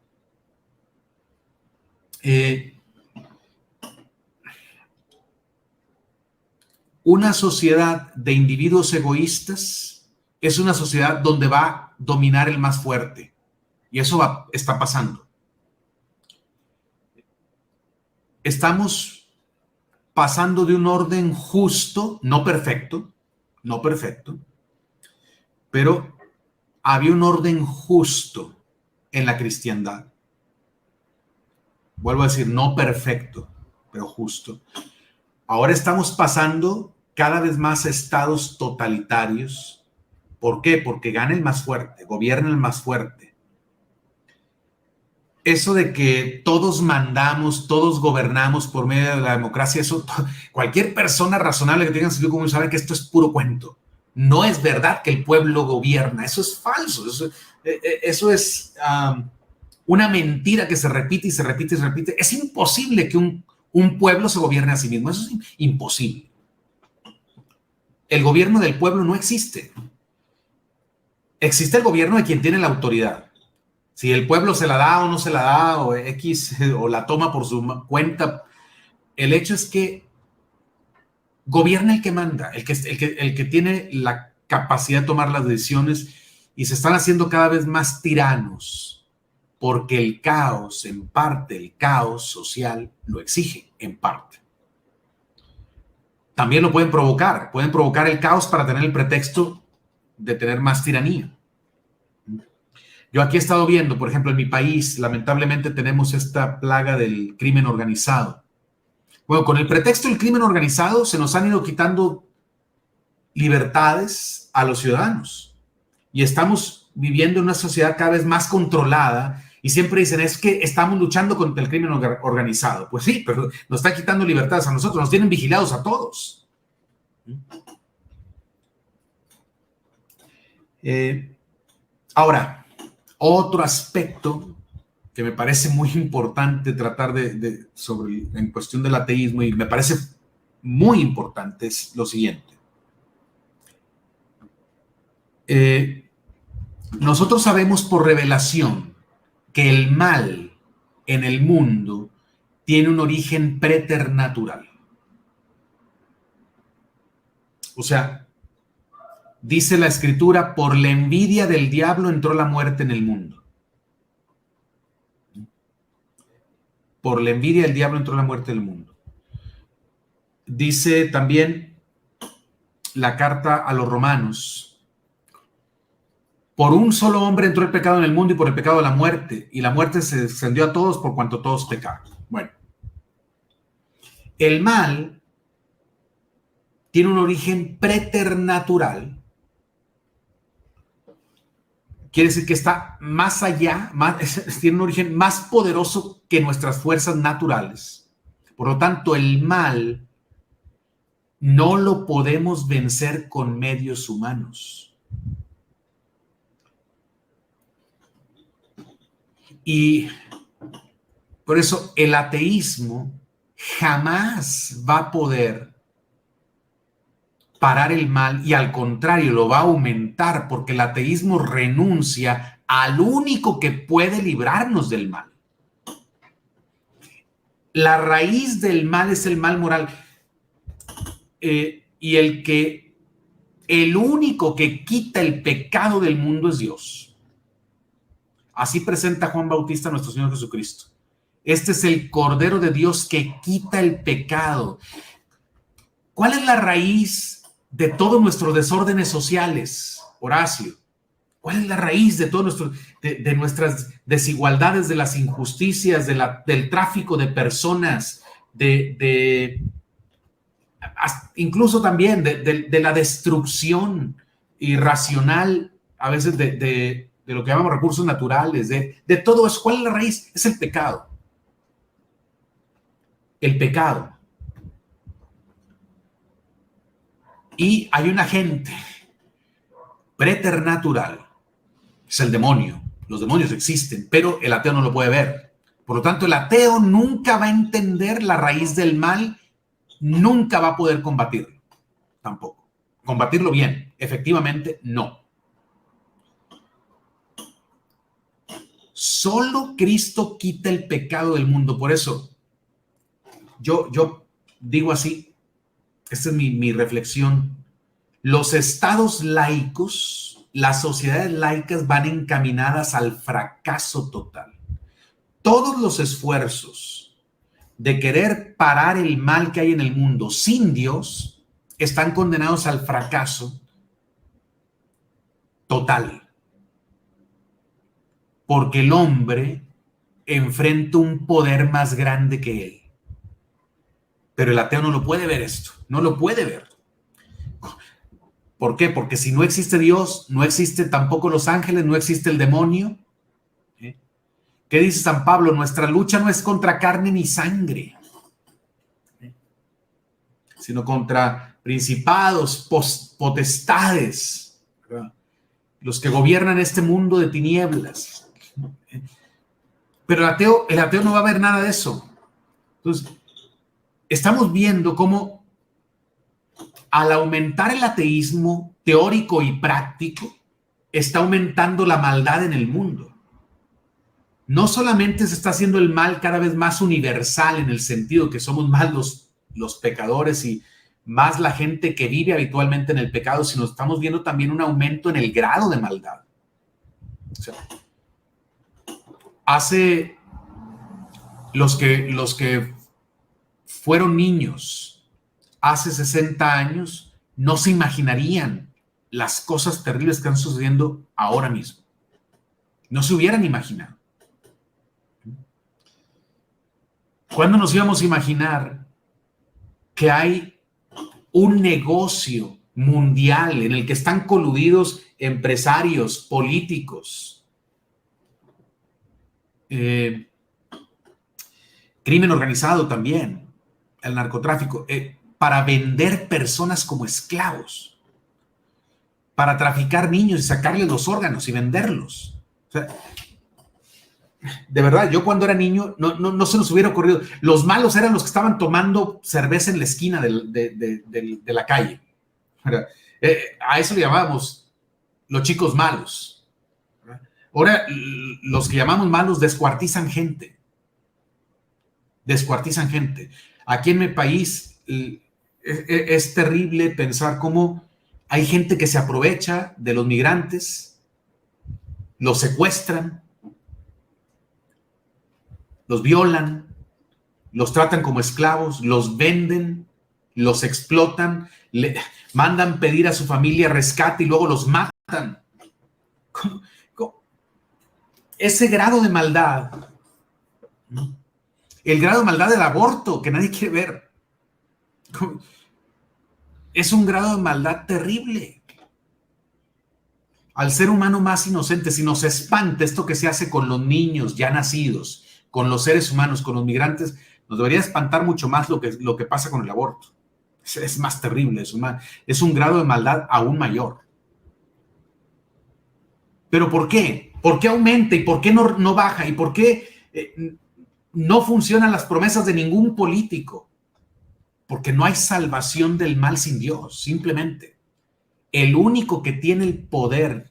una sociedad de individuos egoístas es una sociedad donde va a dominar el más fuerte. Y eso está pasando. Estamos pasando de un orden justo, no perfecto, pero había un orden justo en la cristiandad. Vuelvo a decir, no perfecto, pero justo. Ahora estamos pasando cada vez más a estados totalitarios. ¿Por qué? Porque gana el más fuerte, gobierna el más fuerte. Eso de que todos mandamos, todos gobernamos por medio de la democracia, eso cualquier persona razonable que tenga sentido común sabe que esto es puro cuento. No es verdad que el pueblo gobierna, eso es falso, eso es una mentira que se repite y se repite y se repite. Es imposible que un pueblo se gobierne a sí mismo, eso es imposible. El gobierno del pueblo no existe. Existe el gobierno de quien tiene la autoridad. Si el pueblo se la da o no se la da, o X, o la toma por su cuenta, el hecho es que gobierna el que manda, el que tiene la capacidad de tomar las decisiones, y se están haciendo cada vez más tiranos, porque el caos, en parte, el caos social lo exige, en parte. También lo pueden provocar el caos para tener el pretexto de tener más tiranía. Yo aquí he estado viendo, por ejemplo, en mi país, lamentablemente tenemos esta plaga del crimen organizado. Bueno, con el pretexto del crimen organizado se nos han ido quitando libertades a los ciudadanos. Y estamos viviendo en una sociedad cada vez más controlada, y siempre dicen, es que estamos luchando contra el crimen organizado. Pues sí, pero nos están quitando libertades a nosotros, nos tienen vigilados a todos. Ahora, otro aspecto que me parece muy importante tratar en cuestión del ateísmo, y me parece muy importante, es lo siguiente. Nosotros sabemos por revelación que el mal en el mundo tiene un origen preternatural. O sea, dice la Escritura, por la envidia del diablo entró la muerte en el mundo. Por la envidia del diablo entró la muerte en el mundo. Dice también la carta a los Romanos. Por un solo hombre entró el pecado en el mundo y por el pecado la muerte. Y la muerte se extendió a todos por cuanto todos pecaron. Bueno, el mal tiene un origen preternatural. Quiere decir que está más allá, tiene un origen más poderoso que nuestras fuerzas naturales. Por lo tanto, el mal no lo podemos vencer con medios humanos. Y por eso el ateísmo jamás va a poder parar el mal y al contrario lo va a aumentar porque el ateísmo renuncia al único que puede librarnos del mal. La raíz del mal es el mal moral y el único que quita el pecado del mundo es Dios. Así presenta Juan Bautista a nuestro Señor Jesucristo. Este es el Cordero de Dios que quita el pecado. ¿Cuál es la raíz de todos nuestros desórdenes sociales, Horacio? ¿Cuál es la raíz de de nuestras desigualdades, de las injusticias, del tráfico de personas, incluso también de la destrucción irracional, a veces de lo que llamamos recursos naturales, de todo eso? ¿Cuál es la raíz? Es el pecado. El pecado. Y hay un agente preternatural, es el demonio. Los demonios existen, pero el ateo no lo puede ver. Por lo tanto, el ateo nunca va a entender la raíz del mal, nunca va a poder combatirlo, tampoco. Combatirlo bien, efectivamente, no. Solo Cristo quita el pecado del mundo. Por eso, yo digo así, esta es mi reflexión. Los estados laicos, las sociedades laicas van encaminadas al fracaso total. Todos los esfuerzos de querer parar el mal que hay en el mundo sin Dios están condenados al fracaso total. Porque el hombre enfrenta un poder más grande que él. Pero el ateo no lo puede ver esto, no lo puede ver. ¿Por qué? Porque si no existe Dios, no existe tampoco los ángeles, no existe el demonio. ¿Qué dice San Pablo? Nuestra lucha no es contra carne ni sangre, sino contra principados, potestades, ¿verdad? Los que gobiernan este mundo de tinieblas. Pero el ateo no va a ver nada de eso. Entonces, estamos viendo cómo al aumentar el ateísmo teórico y práctico, está aumentando la maldad en el mundo. No solamente se está haciendo el mal cada vez más universal en el sentido que somos más los pecadores y más la gente que vive habitualmente en el pecado, sino estamos viendo también un aumento en el grado de maldad. O sea, hace los que fueron niños hace 60 años no se imaginarían las cosas terribles que están sucediendo ahora mismo. No se hubieran imaginado. ¿Cuándo nos íbamos a imaginar que hay un negocio mundial en el que están coludidos empresarios, políticos, crimen organizado también, el narcotráfico, para vender personas como esclavos, para traficar niños y sacarles los órganos y venderlos? O sea, de verdad, yo cuando era niño no se nos hubiera ocurrido. Los malos eran los que estaban tomando cerveza en la esquina de la calle. A eso le llamábamos los chicos malos. Ahora, los que llamamos malos descuartizan gente. Descuartizan gente. Aquí en mi país es terrible pensar cómo hay gente que se aprovecha de los migrantes, los secuestran, los violan, los tratan como esclavos, los venden, los explotan, le mandan pedir a su familia rescate y luego los matan. Ese grado de maldad, ¿no? El grado de maldad del aborto que nadie quiere ver, es un grado de maldad terrible. Al ser humano más inocente, si nos espanta esto que se hace con los niños ya nacidos, con los seres humanos, con los migrantes, nos debería espantar mucho más lo que pasa con el aborto. Es más terrible, es un grado de maldad aún mayor. ¿Pero por qué? ¿Por qué aumenta y por qué no baja? ¿Y por qué no funcionan las promesas de ningún político? Porque no hay salvación del mal sin Dios, simplemente. El único que tiene el poder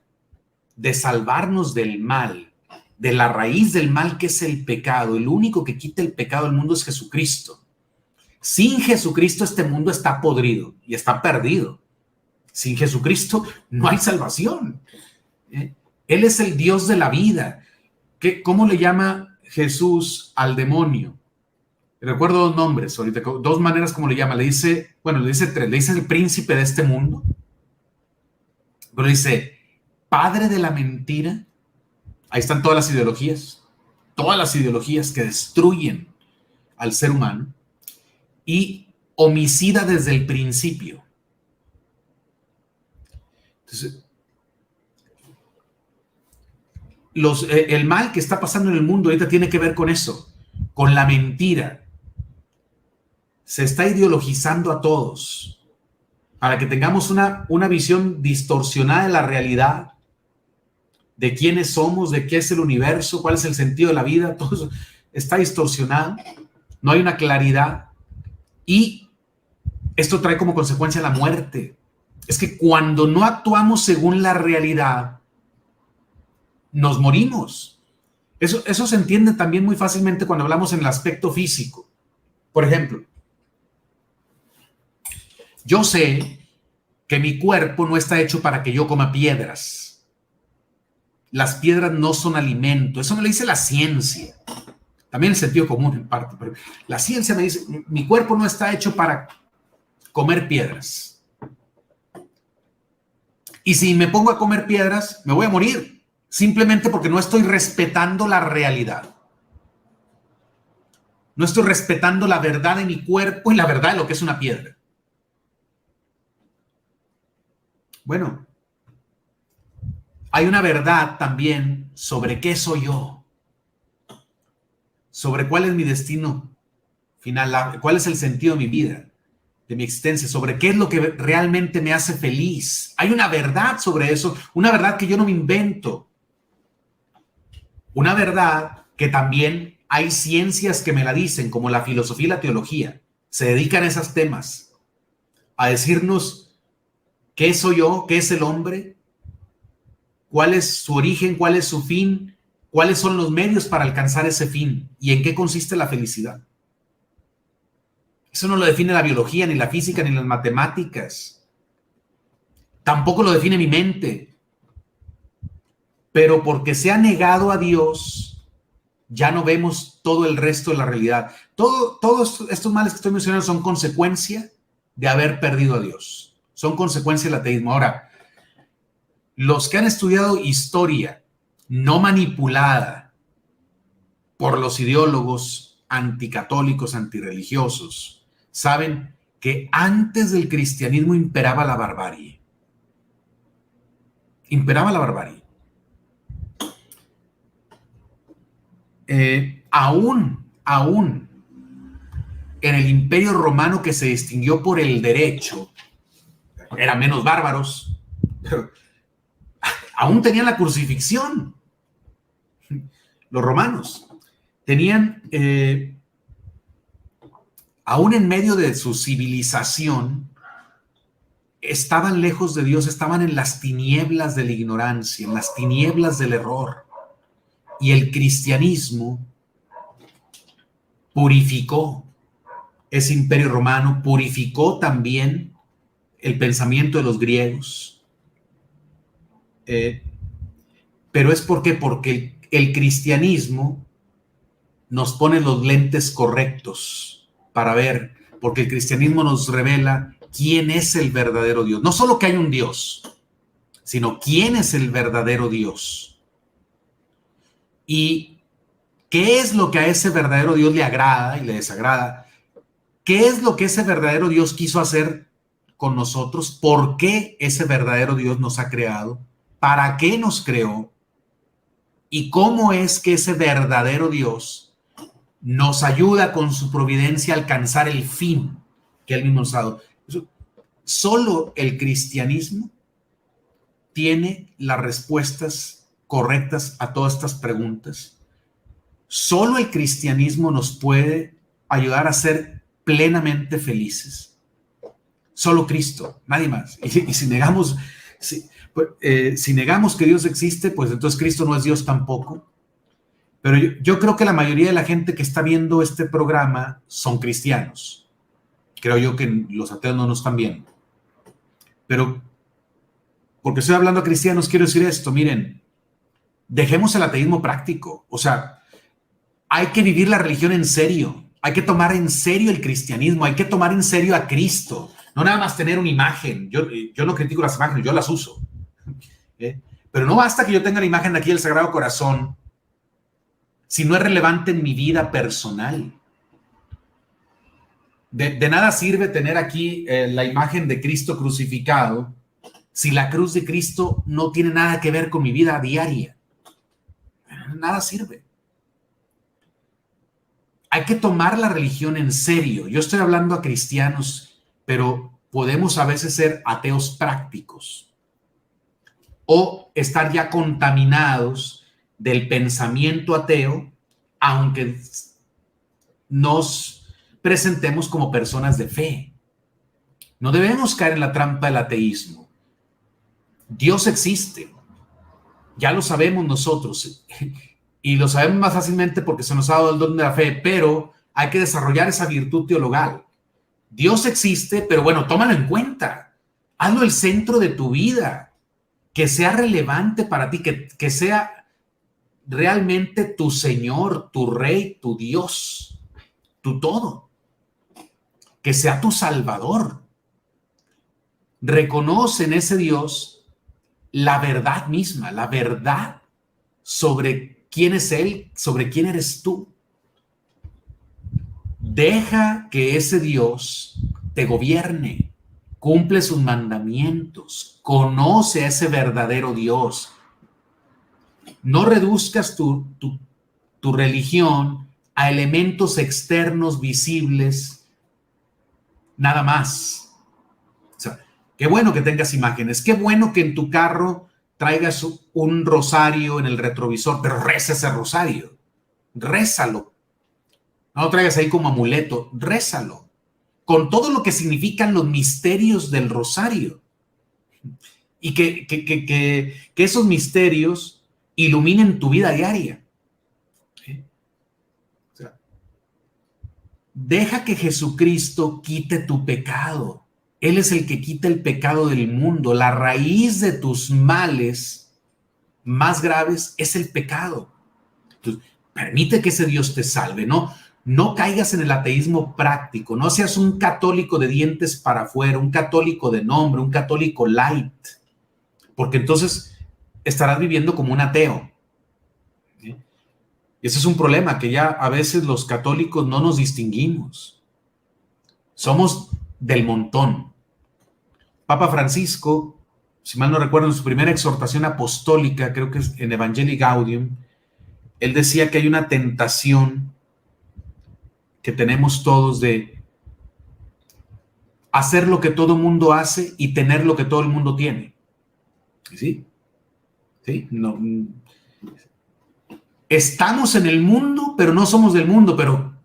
de salvarnos del mal, de la raíz del mal que es el pecado, el único que quita el pecado del mundo es Jesucristo. Sin Jesucristo este mundo está podrido y está perdido. Sin Jesucristo no hay salvación. Él es el Dios de la vida. ¿Cómo le llama Jesús al demonio? Recuerdo dos nombres ahorita, dos maneras como le llama. Le dice tres. Le dice el príncipe de este mundo. Pero le dice, padre de la mentira. Ahí están todas las ideologías que destruyen al ser humano. Y homicida desde el principio. Entonces, el mal que está pasando en el mundo ahorita tiene que ver con eso, con la mentira. Se está ideologizando a todos para que tengamos una visión distorsionada de la realidad, de quiénes somos, de qué es el universo, cuál es el sentido de la vida. Todo eso está distorsionado, no hay una claridad y esto trae como consecuencia la muerte. Es que cuando no actuamos según la realidad, nos morimos. Eso se entiende también muy fácilmente cuando hablamos en el aspecto físico. Por ejemplo, yo sé que mi cuerpo no está hecho para que yo coma piedras. Las piedras no son alimento. Eso me lo dice la ciencia. También el sentido común en parte, pero la ciencia me dice, mi cuerpo no está hecho para comer piedras. Y si me pongo a comer piedras, me voy a morir. Simplemente porque no estoy respetando la realidad. No estoy respetando la verdad de mi cuerpo y la verdad de lo que es una piedra. Bueno, hay una verdad también sobre qué soy yo, sobre cuál es mi destino final, cuál es el sentido de mi vida, de mi existencia, sobre qué es lo que realmente me hace feliz. Hay una verdad sobre eso, una verdad que yo no me invento. Una verdad que también hay ciencias que me la dicen, como la filosofía y la teología. Se dedican a esos temas, a decirnos qué soy yo, qué es el hombre, cuál es su origen, cuál es su fin, cuáles son los medios para alcanzar ese fin y en qué consiste la felicidad. Eso no lo define la biología, ni la física, ni las matemáticas. Tampoco lo define mi mente. Pero porque se ha negado a Dios, ya no vemos todo el resto de la realidad. Todos estos males que estoy mencionando son consecuencia de haber perdido a Dios. Son consecuencia del ateísmo. Ahora, los que han estudiado historia no manipulada por los ideólogos anticatólicos, antirreligiosos, saben que antes del cristianismo imperaba la barbarie. Imperaba la barbarie. Aún en el Imperio Romano, que se distinguió por el derecho, eran menos bárbaros, pero aún tenían la crucifixión. Los romanos tenían, aún en medio de su civilización, estaban lejos de Dios, estaban en las tinieblas de la ignorancia, en las tinieblas del error. Y el cristianismo purificó ese imperio romano, purificó también el pensamiento de los griegos. Pero es porque el cristianismo nos pone los lentes correctos para ver porque el cristianismo nos revela quién es el verdadero Dios. No solo que hay un Dios, sino quién es el verdadero Dios. Y qué es lo que a ese verdadero Dios le agrada y le desagrada. ¿Qué es lo que ese verdadero Dios quiso hacer con nosotros? ¿Por qué ese verdadero Dios nos ha creado? ¿Para qué nos creó? ¿Y cómo es que ese verdadero Dios nos ayuda con su providencia a alcanzar el fin que Él mismo nos ha dado? Solo el cristianismo tiene las respuestas correctas a todas estas preguntas. Solo el cristianismo nos puede ayudar a ser plenamente felices. Solo Cristo, nadie más. Y si negamos, si negamos que Dios existe, pues entonces Cristo no es Dios tampoco. Pero yo creo que la mayoría de la gente que está viendo este programa son cristianos. Creo yo que los ateos no nos están viendo. Pero porque estoy hablando a cristianos, quiero decir esto, miren, dejemos el ateísmo práctico. O sea, hay que vivir la religión en serio. Hay que tomar en serio el cristianismo. Hay que tomar en serio a Cristo. No nada más tener una imagen. Yo no critico las imágenes, yo las uso. Pero no basta que yo tenga la imagen de aquí del Sagrado Corazón si no es relevante en mi vida personal. De nada sirve tener aquí la imagen de Cristo crucificado si la cruz de Cristo no tiene nada que ver con mi vida diaria. Nada sirve. Hay que tomar la religión en serio. Yo estoy hablando a cristianos, pero podemos a veces ser ateos prácticos o estar ya contaminados del pensamiento ateo, aunque nos presentemos como personas de fe. No debemos caer en la trampa del ateísmo. Dios existe, ya lo sabemos nosotros, y lo sabemos más fácilmente porque se nos ha dado el don de la fe, pero hay que desarrollar esa virtud teologal. Dios existe, pero bueno, tómalo en cuenta, hazlo el centro de tu vida, que sea relevante para ti, que sea realmente tu Señor, tu Rey, tu Dios, tu todo, que sea tu Salvador. Reconoce en ese Dios la verdad misma, la verdad sobre quién es Él, sobre quién eres tú. Deja que ese Dios te gobierne, cumple sus mandamientos, conoce a ese verdadero Dios. No reduzcas tu religión a elementos externos visibles, nada más. O sea, qué bueno que tengas imágenes, qué bueno que en tu carro traigas un rosario en el retrovisor, pero reza ese rosario, rézalo. No lo traigas ahí como amuleto, rézalo, con todo lo que significan los misterios del rosario. Y que esos misterios iluminen tu vida diaria. ¿Sí? O sea, deja que Jesucristo quite tu pecado. Él es el que quita el pecado del mundo. La raíz de tus males más graves es el pecado. Entonces, permite que ese Dios te salve, no caigas en el ateísmo práctico, no seas un católico de dientes para afuera, un católico de nombre, un católico light, porque entonces estarás viviendo como un ateo. ¿Sí? Y ese es un problema, que ya a veces los católicos no nos distinguimos. Somos del montón. Papa Francisco, si mal no recuerdo, en su primera exhortación apostólica, creo que es en Evangelii Gaudium, él decía que hay una tentación que tenemos todos de hacer lo que todo el mundo hace y tener lo que todo el mundo tiene. ¿Sí? ¿Sí? No. Estamos en el mundo, pero no somos del mundo, pero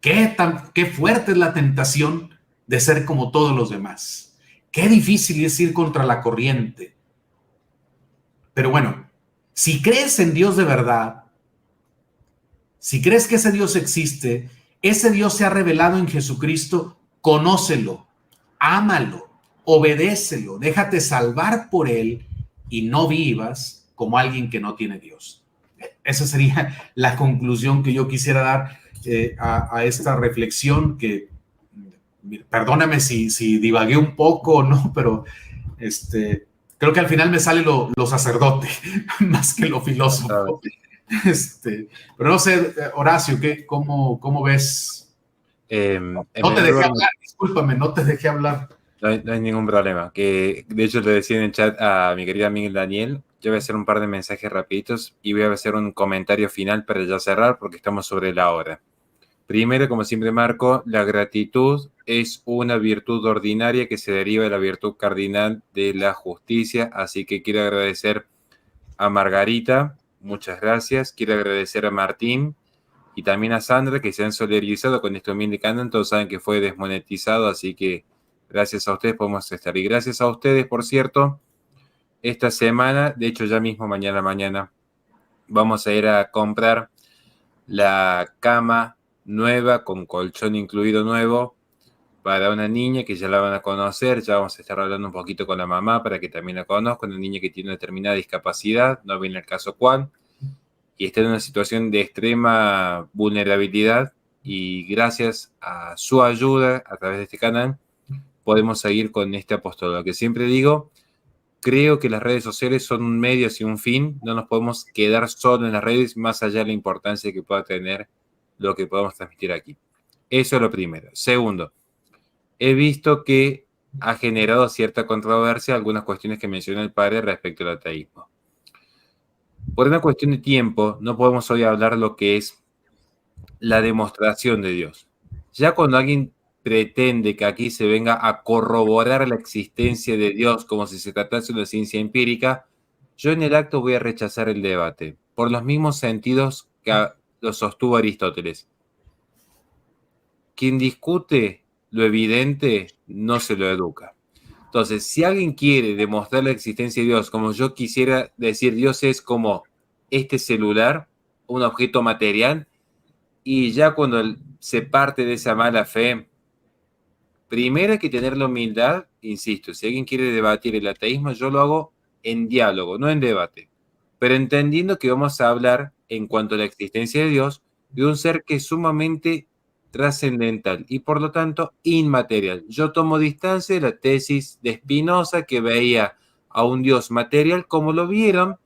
qué fuerte es la tentación de ser como todos los demás. Qué difícil es ir contra la corriente. Pero bueno, si crees en Dios de verdad, si crees que ese Dios existe, ese Dios se ha revelado en Jesucristo, conócelo, ámalo, obedécelo, déjate salvar por Él y no vivas como alguien que no tiene Dios. Esa sería la conclusión que yo quisiera dar a esta reflexión, que perdóname si divagué un poco, ¿no? Pero creo que al final me sale lo sacerdote más que lo filósofo. Pero no sé, Horacio, ¿cómo ves? En No te primer dejé lugar, hablar, discúlpame, no te dejé hablar. no hay ningún problema. Que, de hecho, le decía en el chat a mi querida Miguel Daniel, yo voy a hacer un par de mensajes rapiditos y voy a hacer un comentario final para ya cerrar porque estamos sobre la hora. Primero, como siempre marco, la gratitud es una virtud ordinaria que se deriva de la virtud cardinal de la justicia, así que quiero agradecer a Margarita, muchas gracias, quiero agradecer a Martín y también a Sandra que se han solidarizado con este humilde canal, todos saben que fue desmonetizado, así que gracias a ustedes podemos estar. Y gracias a ustedes, por cierto, esta semana, de hecho ya mismo mañana, vamos a ir a comprar la cama nueva con colchón incluido nuevo para una niña que ya la van a conocer, ya vamos a estar hablando un poquito con la mamá para que también la conozca, una niña que tiene una determinada discapacidad, no viene el caso cuál, y está en una situación de extrema vulnerabilidad y gracias a su ayuda a través de este canal podemos seguir con este apostolado que siempre digo. Creo que las redes sociales son un medio y un fin. No nos podemos quedar solo en las redes, más allá de la importancia que pueda tener lo que podemos transmitir aquí. Eso es lo primero. Segundo, he visto que ha generado cierta controversia algunas cuestiones que mencionó el padre respecto al ateísmo. Por una cuestión de tiempo, no podemos hoy hablar lo que es la demostración de Dios. Ya cuando alguien pretende que aquí se venga a corroborar la existencia de Dios como si se tratase de una ciencia empírica, yo en el acto voy a rechazar el debate, por los mismos sentidos que lo sostuvo Aristóteles. Quien discute lo evidente no se lo educa. Entonces, si alguien quiere demostrar la existencia de Dios, como yo quisiera decir, Dios es como este celular, un objeto material, y ya cuando se parte de esa mala fe, primero hay que tener la humildad, insisto, si alguien quiere debatir el ateísmo, yo lo hago en diálogo, no en debate, pero entendiendo que vamos a hablar en cuanto a la existencia de Dios, de un ser que es sumamente trascendental y por lo tanto inmaterial. Yo tomo distancia de la tesis de Spinoza que veía a un Dios material como lo vieron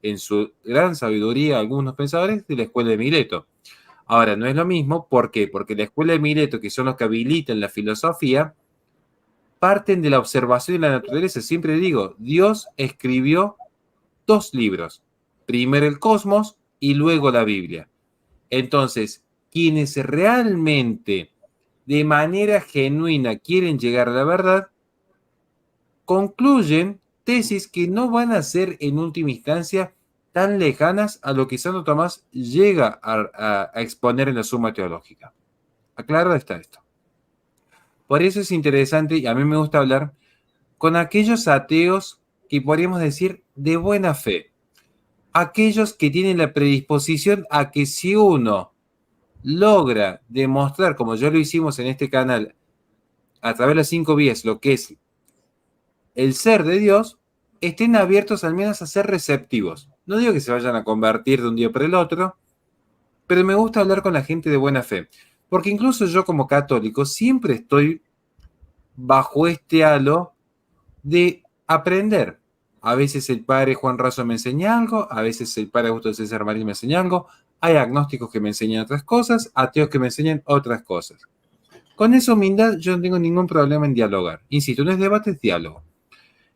en su gran sabiduría algunos pensadores de la escuela de Mileto. Ahora, no es lo mismo, ¿por qué? Porque la escuela de Mileto, que son los que habilitan la filosofía, parten de la observación de la naturaleza. Siempre digo, Dios escribió 2 libros, primero el cosmos y luego la Biblia. Entonces, quienes realmente de manera genuina quieren llegar a la verdad, concluyen tesis que no van a ser en última instancia tan lejanas a lo que Santo Tomás llega a exponer en la Suma Teológica. Aclarado está esto. Por eso es interesante y a mí me gusta hablar con aquellos ateos que podríamos decir de buena fe. Aquellos que tienen la predisposición a que si uno logra demostrar, como ya lo hicimos en este canal, a través de las 5 vías, lo que es el ser de Dios, estén abiertos al menos a ser receptivos. No digo que se vayan a convertir de un día para el otro, pero me gusta hablar con la gente de buena fe. Porque incluso yo como católico siempre estoy bajo este halo de aprender. A veces el padre Juan Razo me enseña algo, a veces el padre Augusto César Marín me enseña algo, hay agnósticos que me enseñan otras cosas, ateos que me enseñan otras cosas. Con esa humildad yo no tengo ningún problema en dialogar. Insisto, no es debate, es diálogo.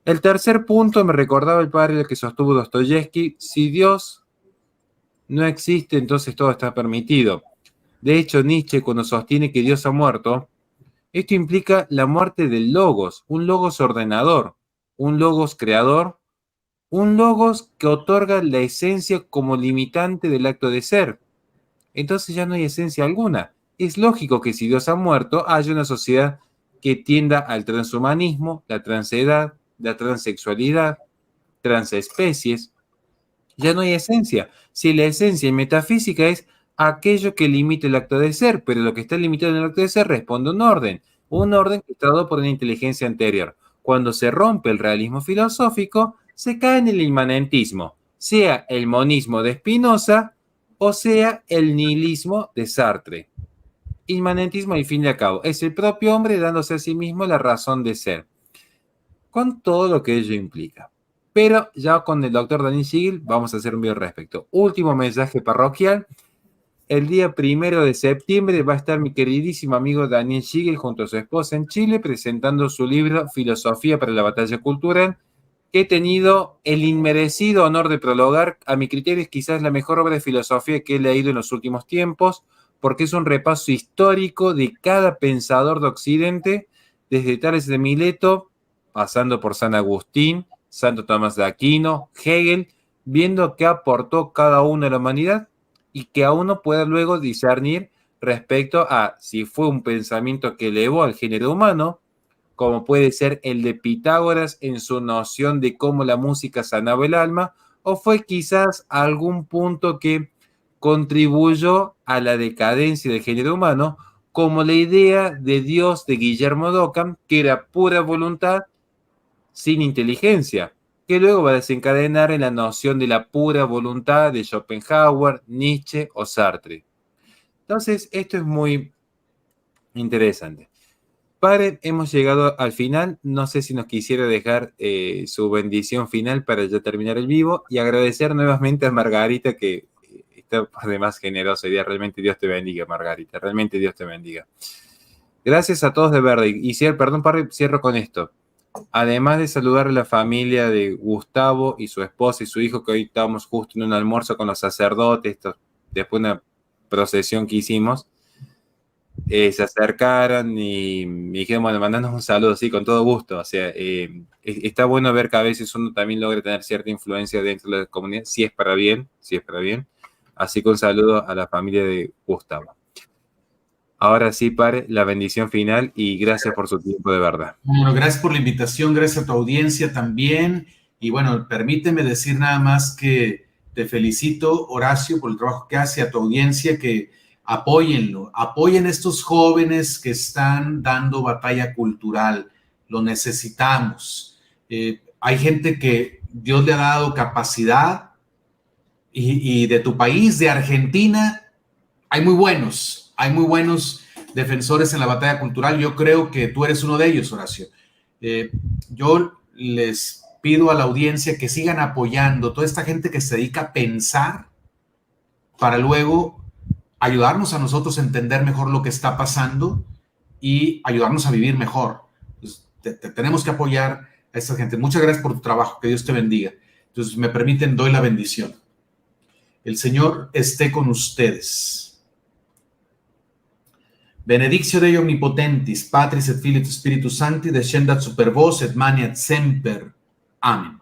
El tercer punto me recordaba el padre que sostuvo Dostoyevsky, si Dios no existe, entonces todo está permitido. De hecho, Nietzsche cuando sostiene que Dios ha muerto, esto implica la muerte del logos, un logos ordenador, un logos creador, un logos que otorga la esencia como limitante del acto de ser. Entonces ya no hay esencia alguna. Es lógico que si Dios ha muerto, haya una sociedad que tienda al transhumanismo, la transedad, la transexualidad, transespecies. Ya no hay esencia. Si la esencia en metafísica es aquello que limita el acto de ser, pero lo que está limitado en el acto de ser responde a un orden que está dado por una inteligencia anterior. Cuando se rompe el realismo filosófico, se cae en el inmanentismo, sea el monismo de Spinoza o sea el nihilismo de Sartre. Inmanentismo al fin y al cabo es el propio hombre dándose a sí mismo la razón de ser, con todo lo que ello implica. Pero ya con el doctor Daniel Siegel vamos a hacer un video al respecto. Último mensaje parroquial. El día 1 de septiembre va a estar mi queridísimo amigo Daniel Siegel junto a su esposa en Chile presentando su libro Filosofía para la Batalla Cultural, que he tenido el inmerecido honor de prologar. A mi criterio es quizás la mejor obra de filosofía que he leído en los últimos tiempos, porque es un repaso histórico de cada pensador de Occidente, desde Tales de Mileto, pasando por San Agustín, Santo Tomás de Aquino, Hegel, viendo qué aportó cada uno a la humanidad y que a uno pueda luego discernir respecto a si fue un pensamiento que elevó al género humano, como puede ser el de Pitágoras en su noción de cómo la música sanaba el alma, o fue quizás algún punto que contribuyó a la decadencia del género humano, como la idea de Dios de Guillermo d'Occam, que era pura voluntad sin inteligencia, que luego va a desencadenar en la noción de la pura voluntad de Schopenhauer, Nietzsche o Sartre. Entonces, esto es muy interesante. Padre, hemos llegado al final. No sé si nos quisiera dejar su bendición final para ya terminar el vivo y agradecer nuevamente a Margarita que está por demás generosa. Y realmente Dios te bendiga, Margarita. Realmente Dios te bendiga. Gracias a todos de verdad. Y perdón, padre, cierro con esto. Además de saludar a la familia de Gustavo y su esposa y su hijo, que hoy estábamos justo en un almuerzo con los sacerdotes, después de una procesión que hicimos, se acercaron y me dijeron, bueno, mandanos un saludo, sí, con todo gusto. O sea, está bueno ver que a veces uno también logra tener cierta influencia dentro de la comunidad, si es para bien, si es para bien. Así que un saludo a la familia de Gustavo. Ahora sí, padre, la bendición final y gracias por su tiempo de verdad. Bueno, gracias por la invitación, gracias a tu audiencia también. Y bueno, permíteme decir nada más que te felicito, Horacio, por el trabajo que hace, a tu audiencia, que apóyenlo, apoyen a estos jóvenes que están dando batalla cultural, lo necesitamos. Hay gente que Dios le ha dado capacidad y de tu país, de Argentina, hay muy buenos defensores en la batalla cultural. Yo creo que tú eres uno de ellos, Horacio. Yo les pido a la audiencia que sigan apoyando toda esta gente que se dedica a pensar para luego ayudarnos a nosotros a entender mejor lo que está pasando y ayudarnos a vivir mejor. Pues, tenemos que apoyar a esta gente. Muchas gracias por tu trabajo. Que Dios te bendiga. Entonces, me permiten, doy la bendición. El Señor esté con ustedes. Benedictio Dei omnipotentis, Patris et Filii et Spiritus Sancti, descendat super vos et maniat semper. Amen.